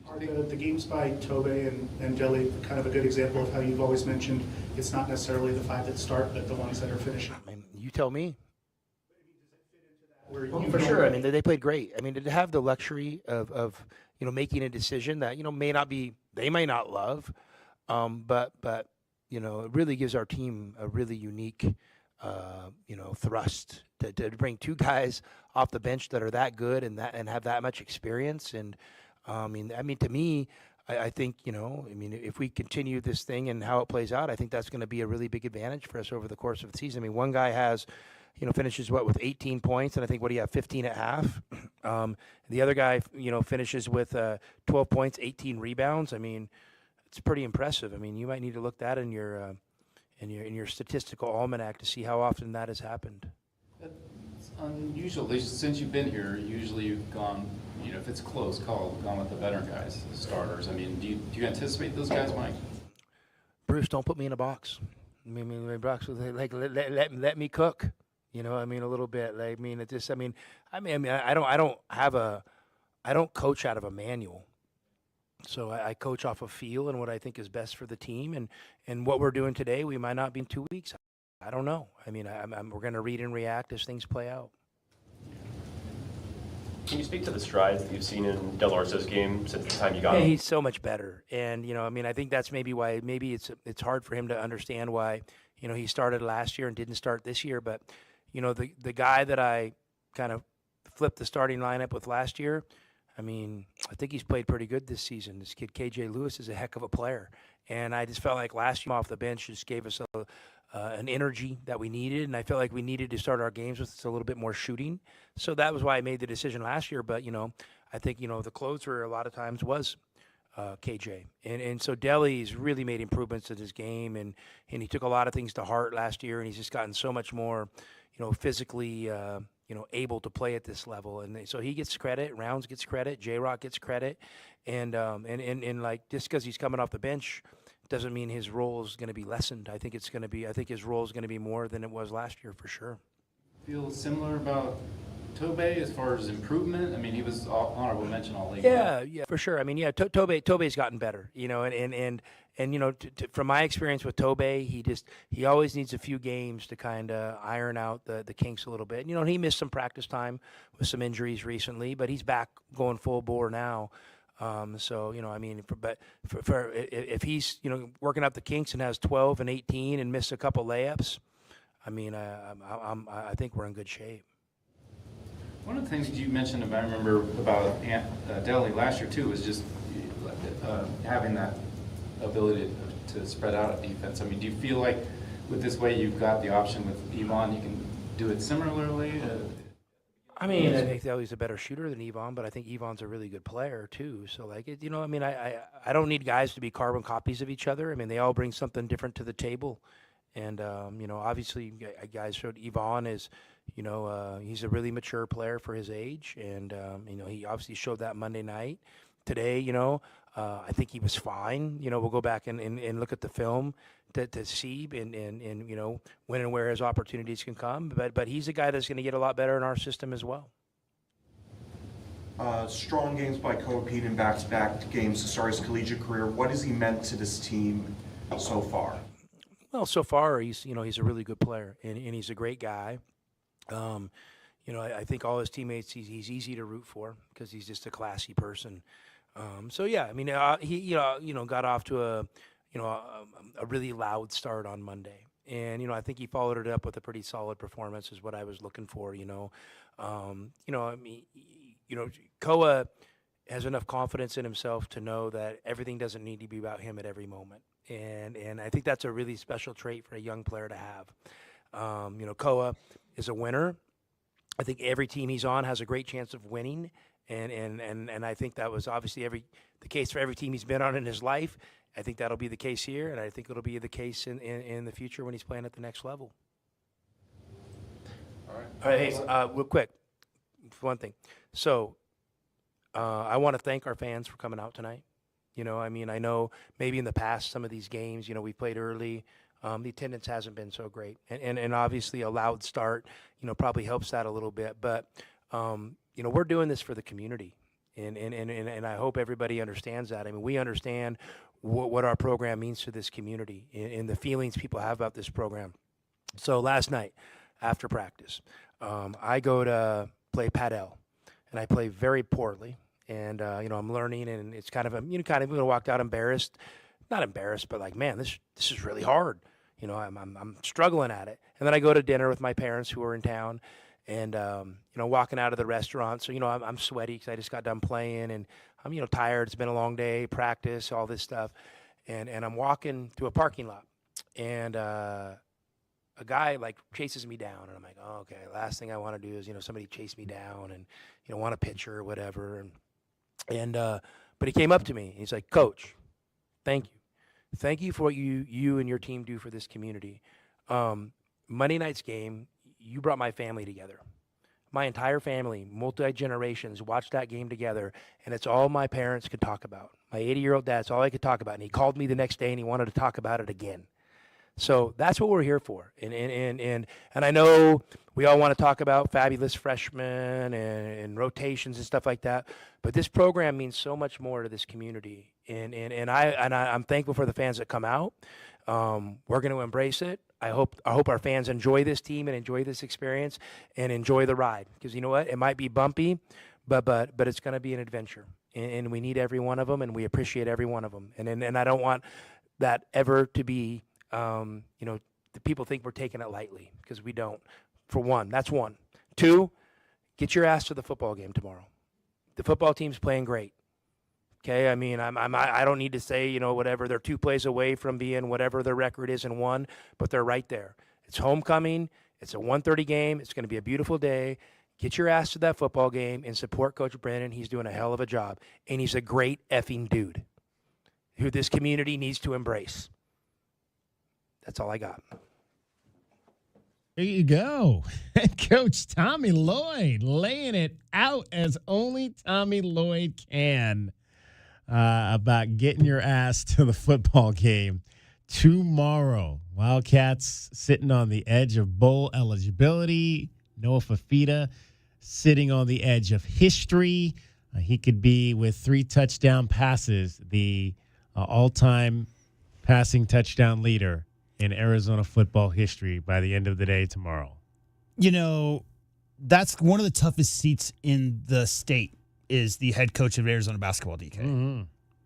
Are the games by Tobe and Delly kind of a good example of how you've always mentioned it's not necessarily the 5 that start, but the ones that are finishing? You tell me. Well, for sure. They played great. To have the luxury of making a decision that they may not love, but it really gives our team a really unique thrust to bring 2 guys off the bench that are that good and have that much experience. And to me, I think, if we continue this thing and how it plays out, I think that's going to be a really big advantage for us over the course of the season. One guy has, finishes with 18 points, and I think, 15 at half. The other guy, finishes with 12 points, 18 rebounds. It's pretty impressive. You might need to look that in your statistical almanac to see how often that has happened. It's unusual. Since you've been here, usually you've gone, if it's close call, gone with the veteran guys, the starters. Do you anticipate those guys, Mike? Bruce, don't put me in a box. Box let me cook. A little bit. It just. I don't coach out of a manual. So I coach off of feel and what I think is best for the team, and what we're doing today, we might not be in 2 weeks. I don't know. We're going to read and react as things play out. Can you speak to the strides that you've seen in Dell'Orso's game since the time you got him? He's so much better, and I think that's maybe why it's hard for him to understand why he started last year and didn't start this year. But the guy that I kind of flipped the starting lineup with last year, I think he's played pretty good this season. This kid, KJ Lewis, is a heck of a player. And I just felt like last year off the bench just gave us an energy that we needed. And I felt like we needed to start our games with a little bit more shooting. So that was why I made the decision last year. But, I think, the closer a lot of times was KJ. And so Delly's really made improvements in his game. And he took a lot of things to heart last year. And he's just gotten so much more, physically able to play at this level, and so he gets credit. Rounds gets credit. J-Rock gets credit, and just because he's coming off the bench, doesn't mean his role is going to be lessened. I think his role is going to be more than it was last year for sure. Feel similar about Tobe as far as improvement? I mean, he was honorable mention all league. Yeah, for sure. I mean, Tobe's gotten better, and from my experience with Tobe, he always needs a few games to kind of iron out the kinks a little bit. He missed some practice time with some injuries recently, but he's back going full bore now. If he's working out the kinks and has 12 and 18 and missed a couple layups, I mean, I think we're in good shape. One of the things you mentioned I remember about Deli last year too was just having that ability to spread out a defense. I mean, do you feel like with this way you've got the option with Yvonne, you can do it similarly? I mean, I think Deli's a better shooter than Yvonne, but I think Yvonne's a really good player too. So I don't need guys to be carbon copies of each other. I mean, they all bring something different to the table. And, obviously guys showed Yvonne is, he's a really mature player for his age. And, he obviously showed that Monday night. Today, I think he was fine. We'll go back and look at the film to see and when and where his opportunities can come. But he's a guy that's going to get a lot better in our system as well. Strong games by Peat in back-to-back games to start his collegiate career. What has he meant to this team so far? Well, so far he's a really good player and he's a great guy. I think all his teammates he's easy to root for because he's just a classy person. He got off to a really loud start on Monday, and I think he followed it up with a pretty solid performance is what I was looking for. Koa has enough confidence in himself to know that everything doesn't need to be about him at every moment. And I think that's a really special trait for a young player to have. Koa is a winner. I think every team he's on has a great chance of winning. And I think that was obviously the case for every team he's been on in his life. I think that'll be the case here, and I think it'll be the case in the future when he's playing at the next level. All right. Hey, real quick, one thing. So I want to thank our fans for coming out tonight. I know maybe in the past some of these games, we played early. The attendance hasn't been so great. And obviously a loud start, probably helps that a little bit. But, we're doing this for the community. And I hope everybody understands that. I mean, we understand what our program means to this community and the feelings people have about this program. So last night after practice, I go to play padel, and I play very poorly. And, I'm learning, and it's kind of walked out embarrassed. Not embarrassed, but like, man, this is really hard. I'm struggling at it. And then I go to dinner with my parents who are in town, and, walking out of the restaurant. So, I'm sweaty because I just got done playing, and I'm, tired. It's been a long day, practice, all this stuff. And I'm walking to a parking lot, and a guy, chases me down. And I'm like, oh, okay, last thing I want to do is, somebody chase me down and, want a picture or whatever. But he came up to me. He's like, Coach, thank you. Thank you for what you and your team do for this community. Monday night's game, you brought my family together. My entire family, multi-generations, watched that game together, and it's all my parents could talk about. My 80-year-old dad's all I could talk about, and he called me the next day, and he wanted to talk about it again. So that's what we're here for. And I know we all want to talk about fabulous freshmen and rotations and stuff like that, but this program means so much more to this community. And I'm thankful for the fans that come out. We're going to embrace it. I hope our fans enjoy this team and enjoy this experience and enjoy the ride, because you know what? It might be bumpy, but it's going to be an adventure, and we need every one of them, and we appreciate every one of them. And I don't want that ever to be the people think we're taking it lightly, because we don't. For one, that's one. Two, get your ass to the football game tomorrow. The football team's playing great. Okay, I mean, I don't need to say, whatever, they're 2 plays away from being whatever their record is in one, but they're right there. It's homecoming. It's a 1:30 game. It's going to be a beautiful day. Get your ass to that football game and support Coach Brayden. He's doing a hell of a job, and he's a great effing dude who this community needs to embrace. That's all I got. There you go. Coach Tommy Lloyd laying it out as only Tommy Lloyd can. about getting your ass to the football game tomorrow. Wildcats sitting on the edge of bowl eligibility. Noah Fafita sitting on the edge of history. He could be, with 3 touchdown passes, the all-time passing touchdown leader in Arizona football history by the end of the day tomorrow. You know, that's one of the toughest seats in the state, is the head coach of Arizona basketball, DK. Mm-hmm.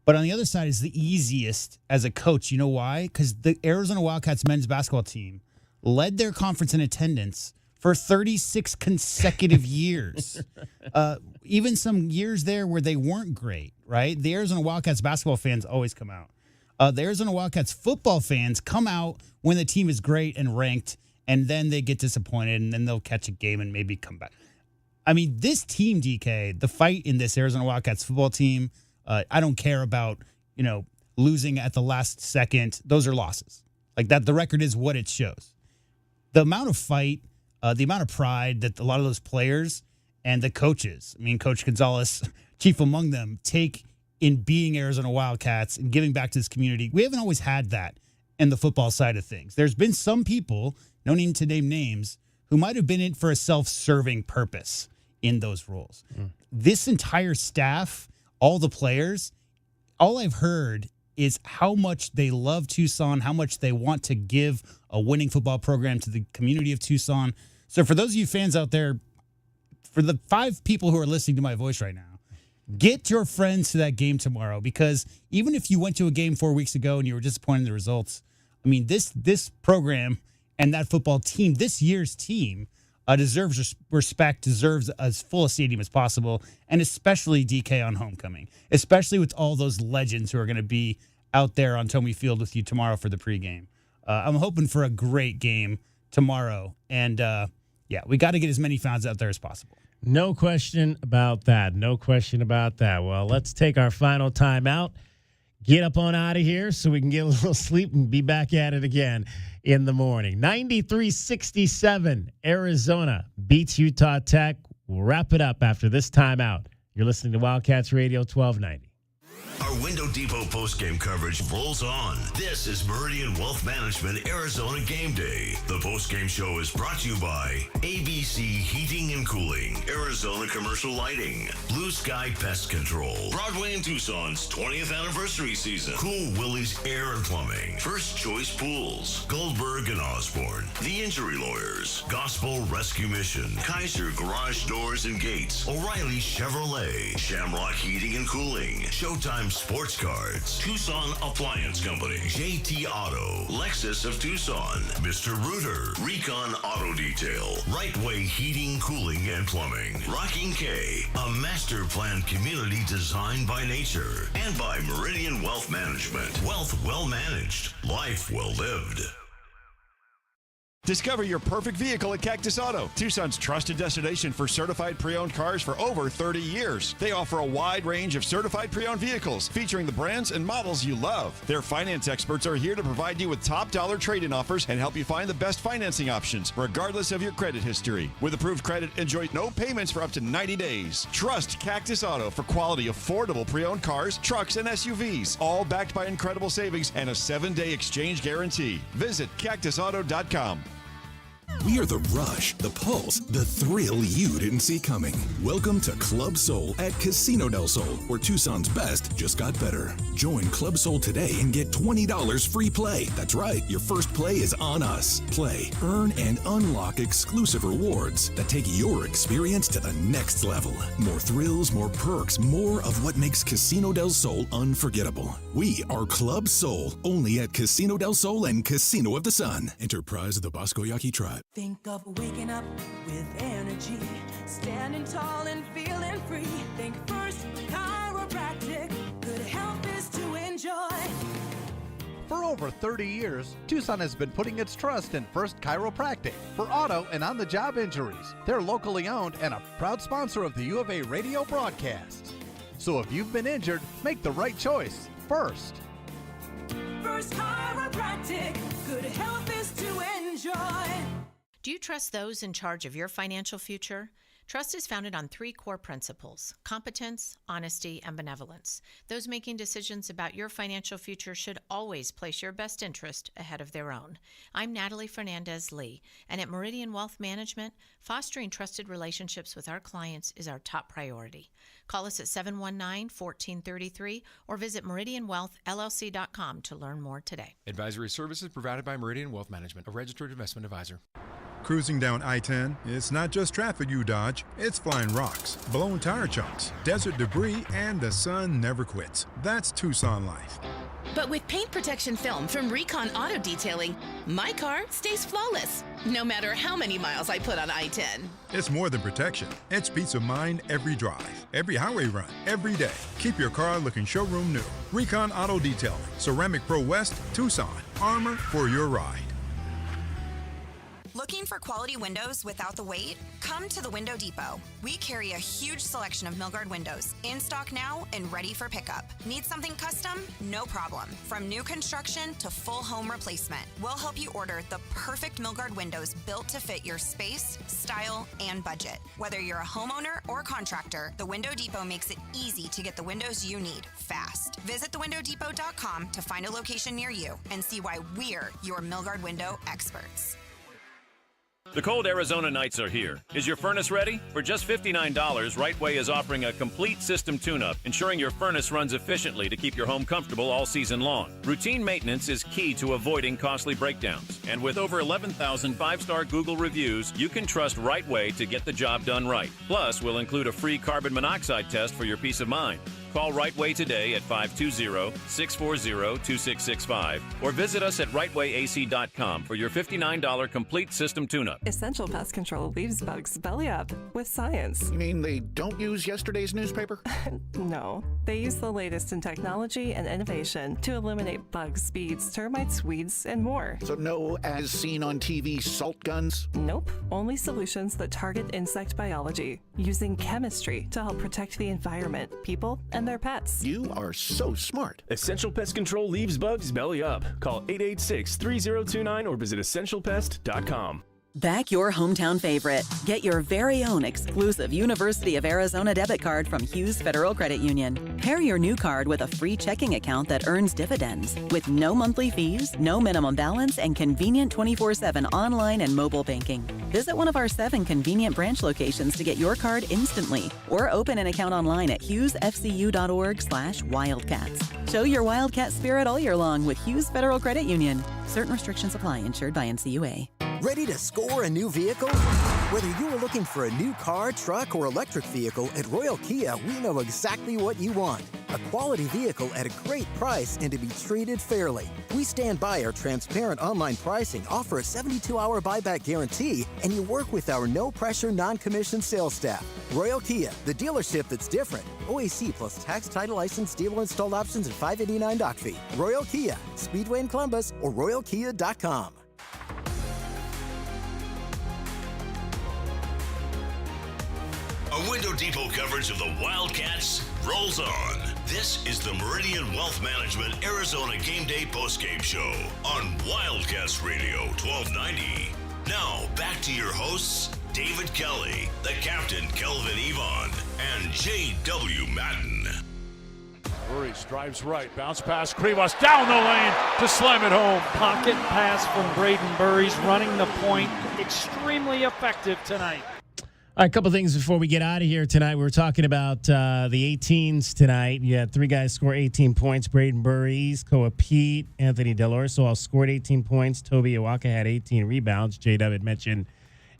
But on the other side is the easiest as a coach. You know why? Because the Arizona Wildcats men's basketball team led their conference in attendance for 36 consecutive years. Even some years there where they weren't great, right? The Arizona Wildcats basketball fans always come out. The Arizona Wildcats football fans come out when the team is great and ranked, and then they get disappointed, and then they'll catch a game and maybe come back. I mean, this team, DK, the fight in this Arizona Wildcats football team, I don't care about, losing at the last second. Those are losses. Like that, the record is what it shows. The amount of fight, the amount of pride that a lot of those players and the coaches, Coach Gonzalez, chief among them, take in being Arizona Wildcats and giving back to this community. We haven't always had that in the football side of things. There's been some people, no need to name names, who might have been in for a self-serving purpose in those roles. This entire staff, all the players, all I've heard is how much they love Tucson, how much they want to give a winning football program to the community of Tucson. So for those of you fans out there, for the 5 people who are listening to my voice right now, get your friends to that game tomorrow, because even if you went to a game 4 weeks ago and you were disappointed in the results, this program and that football team, this year's team, deserves respect, deserves as full a stadium as possible, and especially DK on homecoming, especially with all those legends who are going to be out there on Tomey Field with you tomorrow for the pregame. I'm hoping for a great game tomorrow, and we got to get as many fans out there as possible. No question about that. No question about that. Well, let's take our final time out. Get up on out of here so we can get a little sleep and be back at it again in the morning. 93-67, Arizona beats Utah Tech. We'll wrap it up after this timeout. You're listening to Wildcats Radio 1290. Our Window Depot postgame coverage rolls on. This is Meridian Wealth Management Arizona Game Day. The postgame show is brought to you by ABC Heating and Cooling, Arizona Commercial Lighting, Blue Sky Pest Control, Broadway and Tucson's 20th anniversary season, Cool Willie's Air and Plumbing, First Choice Pools, Goldberg and Osborne, The Injury Lawyers, Gospel Rescue Mission, Kaiser Garage Doors and Gates, O'Reilly Chevrolet, Shamrock Heating and Cooling, Showtime Sports Cards, Tucson Appliance Company, JT Auto, Lexus of Tucson, Mr. Rooter, Recon Auto Detail, Right Way Heating, Cooling, and Plumbing, Rocking K, a master planned community designed by nature, and by Meridian Wealth Management. Wealth well managed, life well lived. Discover your perfect vehicle at Cactus Auto, Tucson's trusted destination for certified pre-owned cars for over 30 years. They offer a wide range of certified pre-owned vehicles featuring the brands and models you love. Their finance experts are here to provide you with top dollar trade-in offers and help you find the best financing options, regardless of your credit history. With approved credit, enjoy no payments for up to 90 days. Trust Cactus Auto for quality, affordable pre-owned cars, trucks, and SUVs, all backed by incredible savings and a 7-day exchange guarantee. Visit cactusauto.com. We are the rush, the pulse, the thrill you didn't see coming. Welcome to Club Soul at Casino del Sol, where Tucson's best just got better. Join Club Soul today and get $20 free play. That's right, your first play is on us. Play, earn, and unlock exclusive rewards that take your experience to the next level. More thrills, more perks, more of what makes Casino del Sol unforgettable. We are Club Soul, only at Casino del Sol and Casino of the Sun. Enterprise of the Bosco Yaqui Tribe. Think of waking up with energy, standing tall and feeling free. Think First Chiropractic, good health is to enjoy. For over 30 years, Tucson has been putting its trust in First Chiropractic for auto and on-the-job injuries. They're locally owned and a proud sponsor of the U of A radio broadcasts. So if you've been injured, make the right choice. First Chiropractic, good health is to enjoy. Do you trust those in charge of your financial future? Trust is founded on 3 core principles: competence, honesty, and benevolence. Those making decisions about your financial future should always place your best interest ahead of their own. I'm Natalie Fernandez-Lee, and at Meridian Wealth Management, fostering trusted relationships with our clients is our top priority. Call us at 719-1433 or visit meridianwealthllc.com to learn more today. Advisory services provided by Meridian Wealth Management, a registered investment advisor. Cruising down I-10, it's not just traffic you dodge, it's flying rocks, blown tire chunks, desert debris, and the sun never quits. That's Tucson life. But with paint protection film from Recon Auto Detailing, my car stays flawless, no matter how many miles I put on I-10. It's more than protection. It's peace of mind every drive, every highway run, every day. Keep your car looking showroom new. Recon Auto Detailing, Ceramic Pro West, Tucson. Armor for your ride. Looking for quality windows without the wait? Come to the Window Depot. We carry a huge selection of Milgard windows, in stock now and ready for pickup. Need something custom? No problem. From new construction to full home replacement, we'll help you order the perfect Milgard windows built to fit your space, style, and budget. Whether you're a homeowner or contractor, the Window Depot makes it easy to get the windows you need fast. Visit thewindowdepot.com to find a location near you and see why we're your Milgard window experts. The cold Arizona nights are here. Is your furnace ready? For just $59, Right Way is offering a complete system tune-up, ensuring your furnace runs efficiently to keep your home comfortable all season long. Routine maintenance is key to avoiding costly breakdowns. And with over 11,000 5-star Google reviews, you can trust Right Way to get the job done right. Plus, we'll include a free carbon monoxide test for your peace of mind. Call Right Way today at 520-640-2665 or visit us at rightwayac.com for your $59 complete system tune-up. Essential Pest Control leaves bugs belly up with science. You mean they don't use yesterday's newspaper? No, they use the latest in technology and innovation to eliminate bugs, bees, termites, weeds, and more. So no as seen on TV salt guns? Nope, only solutions that target insect biology, using chemistry to help protect the environment, people, and their pets. You are so smart. Essential Pest Control leaves bugs belly up. Call 886-3029 or visit essentialpest.com. Back your hometown favorite. Get your very own exclusive University of Arizona debit card from Hughes Federal Credit Union. Pair your new card with a free checking account that earns dividends with no monthly fees, no minimum balance, and convenient 24/7 online and mobile banking. Visit one of our 7 convenient branch locations to get your card instantly or open an account online at hughesfcu.org/wildcats. Show your Wildcat spirit all year long with Hughes Federal Credit Union. Certain restrictions apply. Insured by NCUA. Ready to score a new vehicle? Whether you are looking for a new car, truck, or electric vehicle, at Royal Kia, we know exactly what you want. A quality vehicle at a great price and to be treated fairly. We stand by our transparent online pricing, offer a 72-hour buyback guarantee, and you work with our no-pressure, non-commissioned sales staff. Royal Kia, the dealership that's different. OAC plus tax, title, license, dealer installed options, and $589 doc fee. Royal Kia, Speedway in Columbus, or royalkia.com. A Window Depot coverage of the Wildcats rolls on. This is the Meridian Wealth Management Arizona Game Day postgame show on Wildcats Radio 1290. Now, back to your hosts, David Kelly, the captain, Kelvin Yvonne, and J.W. Madden. Burries drives right, bounce pass, Krivas down the lane to slam it home. Pocket pass from Brayden Burries, running the point, extremely effective tonight. All right, a couple things before we get out of here tonight. We were talking about the 18s tonight. You had 3 guys score 18 points. Brayden Burries, Peat, Anthony Dell'Orso all scored 18 points. Tobe Awaka had 18 rebounds. J-Dub had mentioned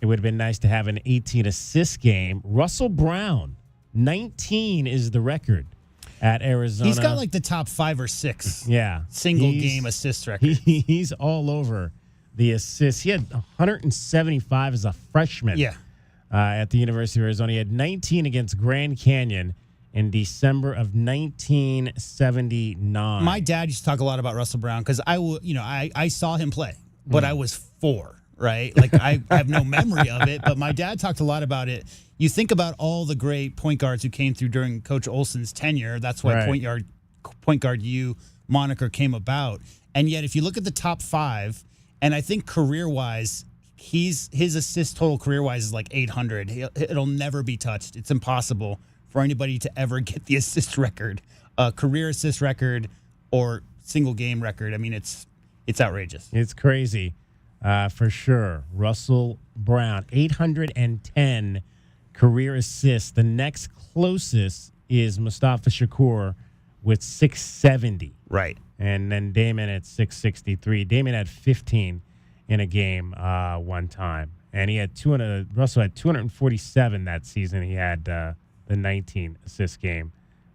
it would have been nice to have an 18-assist game. Russell Brown, 19 is the record at Arizona. He's got like the top 5 or 6 single-game assist record. He's all over the assists. He had 175 as a freshman. Yeah. At the University of Arizona. He had 19 against Grand Canyon in December of 1979. My dad used to talk a lot about Russell Brown because I saw him play, but I was 4, right? Like I have no memory of it, but my dad talked a lot about it. You think about all the great point guards who came through during Coach Olson's tenure. That's why point guard U moniker came about. And yet, if you look at the top 5, and I think career-wise, his assist total career-wise is like 800. It'll never be touched. It's impossible for anybody to ever get the assist record, career assist record or single game record. I mean, it's outrageous. It's crazy, for sure. Russell Brown, 810 career assists. The next closest is Mustafa Shakur with 670. Right. And then Damon at 663. Damon had 15 in a game one time. And he had Russell had 247 that season. He had the 19 assist game.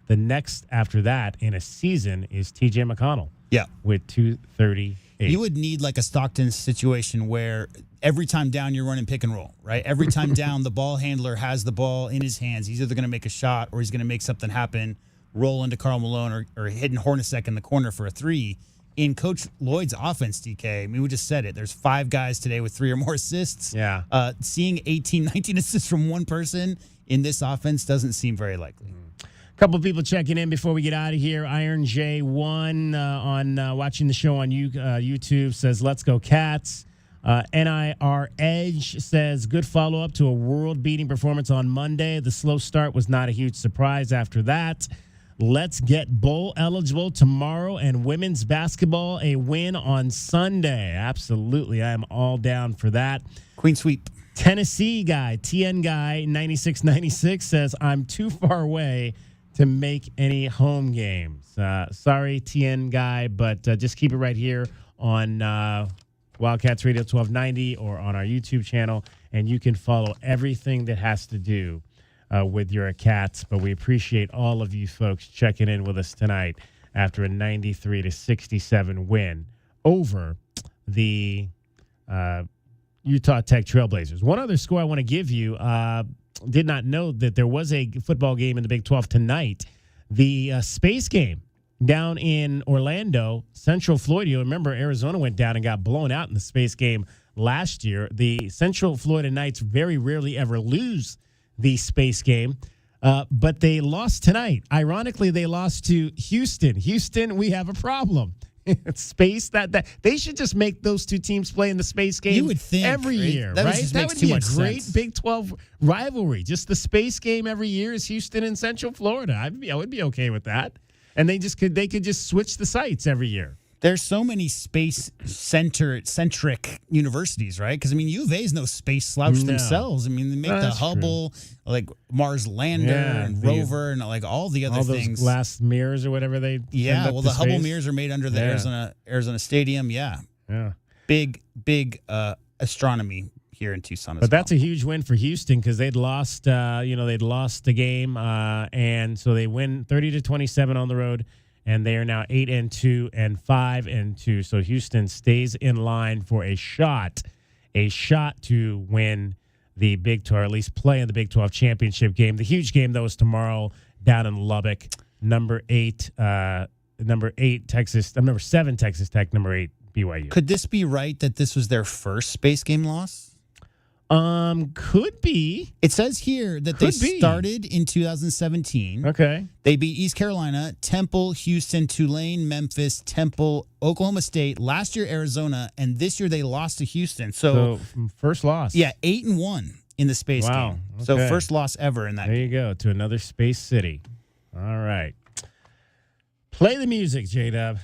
The next after that in a season is TJ McConnell. Yeah. With 238. You would need like a Stockton situation where every time down you're running pick and roll, right? Every time down the ball handler has the ball in his hands. He's either going to make a shot or he's going to make something happen, roll into Karl Malone or hitting Hornacek in the corner for a three. In Coach Lloyd's offense, DK, I mean, we just said it. There's 5 guys today with 3 or more assists. Yeah. Seeing 18, 19 assists from one person in this offense doesn't seem very likely. Couple people checking in before we get out of here. Iron J1 on watching the show on YouTube says, "Let's go Cats." NIR Edge says, "Good follow-up to a world-beating performance on Monday. The slow start was not a huge surprise after that. Let's get bowl eligible tomorrow and women's basketball a win on Sunday." Absolutely. I am all down for that. Queen sweep. Tennessee guy, TN guy 9696 says, "I'm too far away to make any home games." Sorry, TN guy, but just keep it right here on Wildcats Radio 1290 or on our YouTube channel, and you can follow everything that has to do with your Cats. But we appreciate all of you folks checking in with us tonight after a 93-67 win over the Utah Tech Trailblazers. One other score I want to give you, did not know that there was a football game in the Big 12 tonight. The space game down in Orlando, Central Florida. You remember Arizona went down and got blown out in the space game last year. The Central Florida Knights very rarely ever lose the space game, but they lost tonight. Ironically, they lost to Houston. Houston, we have a problem. Space that they should just make those two teams play in the space game. You would think every year, that right? That would be a great sense. Big 12 rivalry. Just the space game every year is Houston and Central Florida. I would be okay with that. And they could just switch the sites every year. There's so many space-centric universities, right? Because, I mean, U of A is no space slouch themselves. I mean, they make the Hubble, like Mars Lander and Rover and, like, all the other things. All those glass mirrors or whatever they Yeah, well, the Hubble mirrors are made under the Arizona Stadium. Yeah. Big astronomy here in Tucson as But well. that's a huge win for Houston because they'd lost, they'd lost the game. And so they win 30-27 on the road. And they are now 8-2 and 5-2. So Houston stays in line for a shot to win the Big 12, or at least play in the Big 12 championship game. The huge game, though, is tomorrow down in Lubbock. Number 7 Texas Tech, number 8 BYU. Could this be right that this was their first space game loss? Could be. It says here that they started in 2017. Okay. They beat East Carolina, Temple, Houston, Tulane, Memphis, Temple, Oklahoma State, last year Arizona, and this year they lost to Houston. So first loss. Yeah, 8-1 in the space game. Okay. So first loss ever in that There you go, to another space city. All right. Play the music, J-Dub,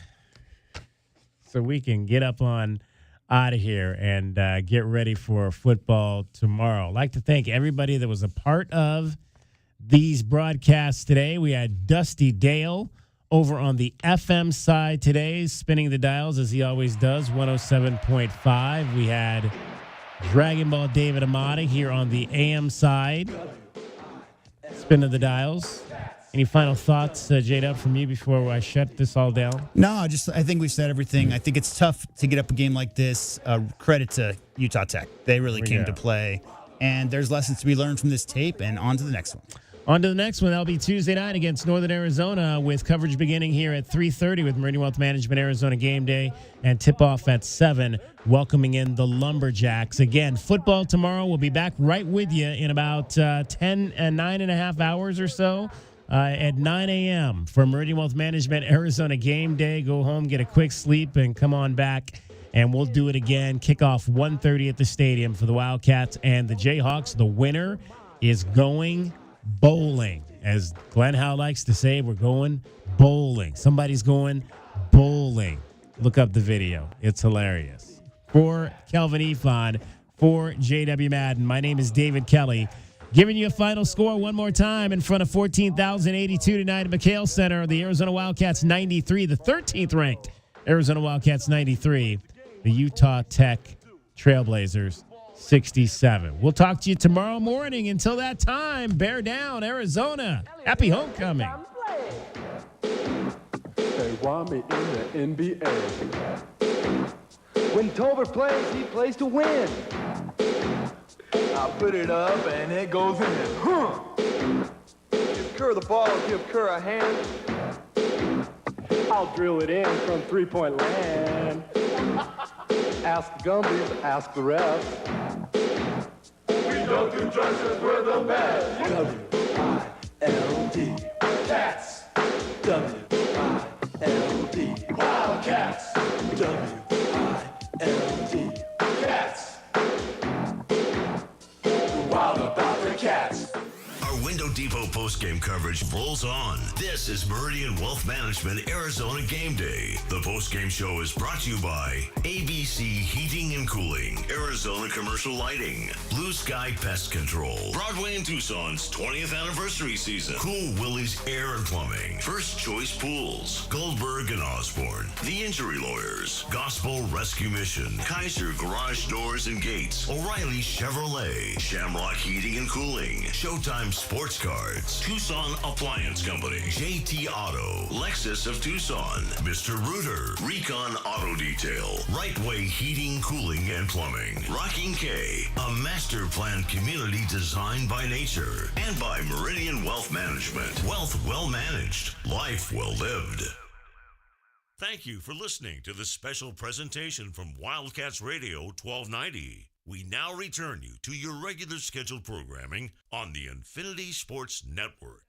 so we can get up on out of here and get ready for football tomorrow. I'd like to thank everybody that was a part of these broadcasts today. We had Dusty Dale over on the FM side today, spinning the dials as he always does, 107.5. We had Dragon Ball David Amata here on the AM side, spinning the dials. Any final thoughts, J-Dub, from you before I shut this all down? No, I think we've said everything. I think it's tough to get up a game like this. Credit to Utah Tech. They really came to play. And there's lessons to be learned from this tape, and on to the next one. On to the next one. That'll be Tuesday night against Northern Arizona with coverage beginning here at 3:30 with Meridian Wealth Management Arizona Game Day and tip-off at 7, welcoming in the Lumberjacks. Again, football tomorrow. We'll be back right with you in about 9.5 hours or so at 9 a.m. for Meridian Wealth Management Arizona Game Day. Go home, get a quick sleep, and come on back And we'll do it again. Kickoff 1:30 at the stadium for the Wildcats and the Jayhawks. The winner is going bowling. As Glenn Howe likes to say, we're going bowling. Somebody's going bowling. Look up the video. It's hilarious. For Kelvin Efon, for JW Madden, my name is David Kelly. Giving you a final score one more time in front of 14,082 tonight at McHale Center. The Arizona Wildcats 93, the 13th ranked Arizona Wildcats 93. The Utah Tech Trailblazers 67. We'll talk to you tomorrow morning. Until that time, bear down, Arizona. Happy homecoming. They want me in the NBA. When Tobe plays, he plays to win. I put it up and it goes in. Huh. Give Kerr the ball, give Kerr a hand. I'll drill it in from three-point land. Ask the Gumbies, ask the refs. We don't do drugs 'cause we're the best. W-I-L-D. Cats. W-I-L-D. Wildcats. W-I-L-D. Cats. Wild about the Cats. Our Window Depot postgame coverage rolls on. This is Meridian Wealth Management Arizona Game Day. The postgame show is brought to you by ABC Heating and Cooling, Arizona Commercial Lighting, Blue Sky Pest Control, Broadway and Tucson's 20th anniversary season, Cool Willie's Air and Plumbing, First Choice Pools, Goldberg and Osborne, The Injury Lawyers, Gospel Rescue Mission, Kaiser Garage Doors and Gates, O'Reilly Chevrolet, Shamrock Heating and Cooling, Showtime Sports Cards, Tucson Appliance Company, JT Auto, Lexus of Tucson, Mr. Rooter, Recon Auto Detail, Right Way Heating, Cooling, and Plumbing, Rocking K, a master planned community designed by nature, and by Meridian Wealth Management. Wealth well managed, life well lived. Thank you for listening to this special presentation from Wildcats Radio 1290. We now return you to your regular scheduled programming on the Infinity Sports Network.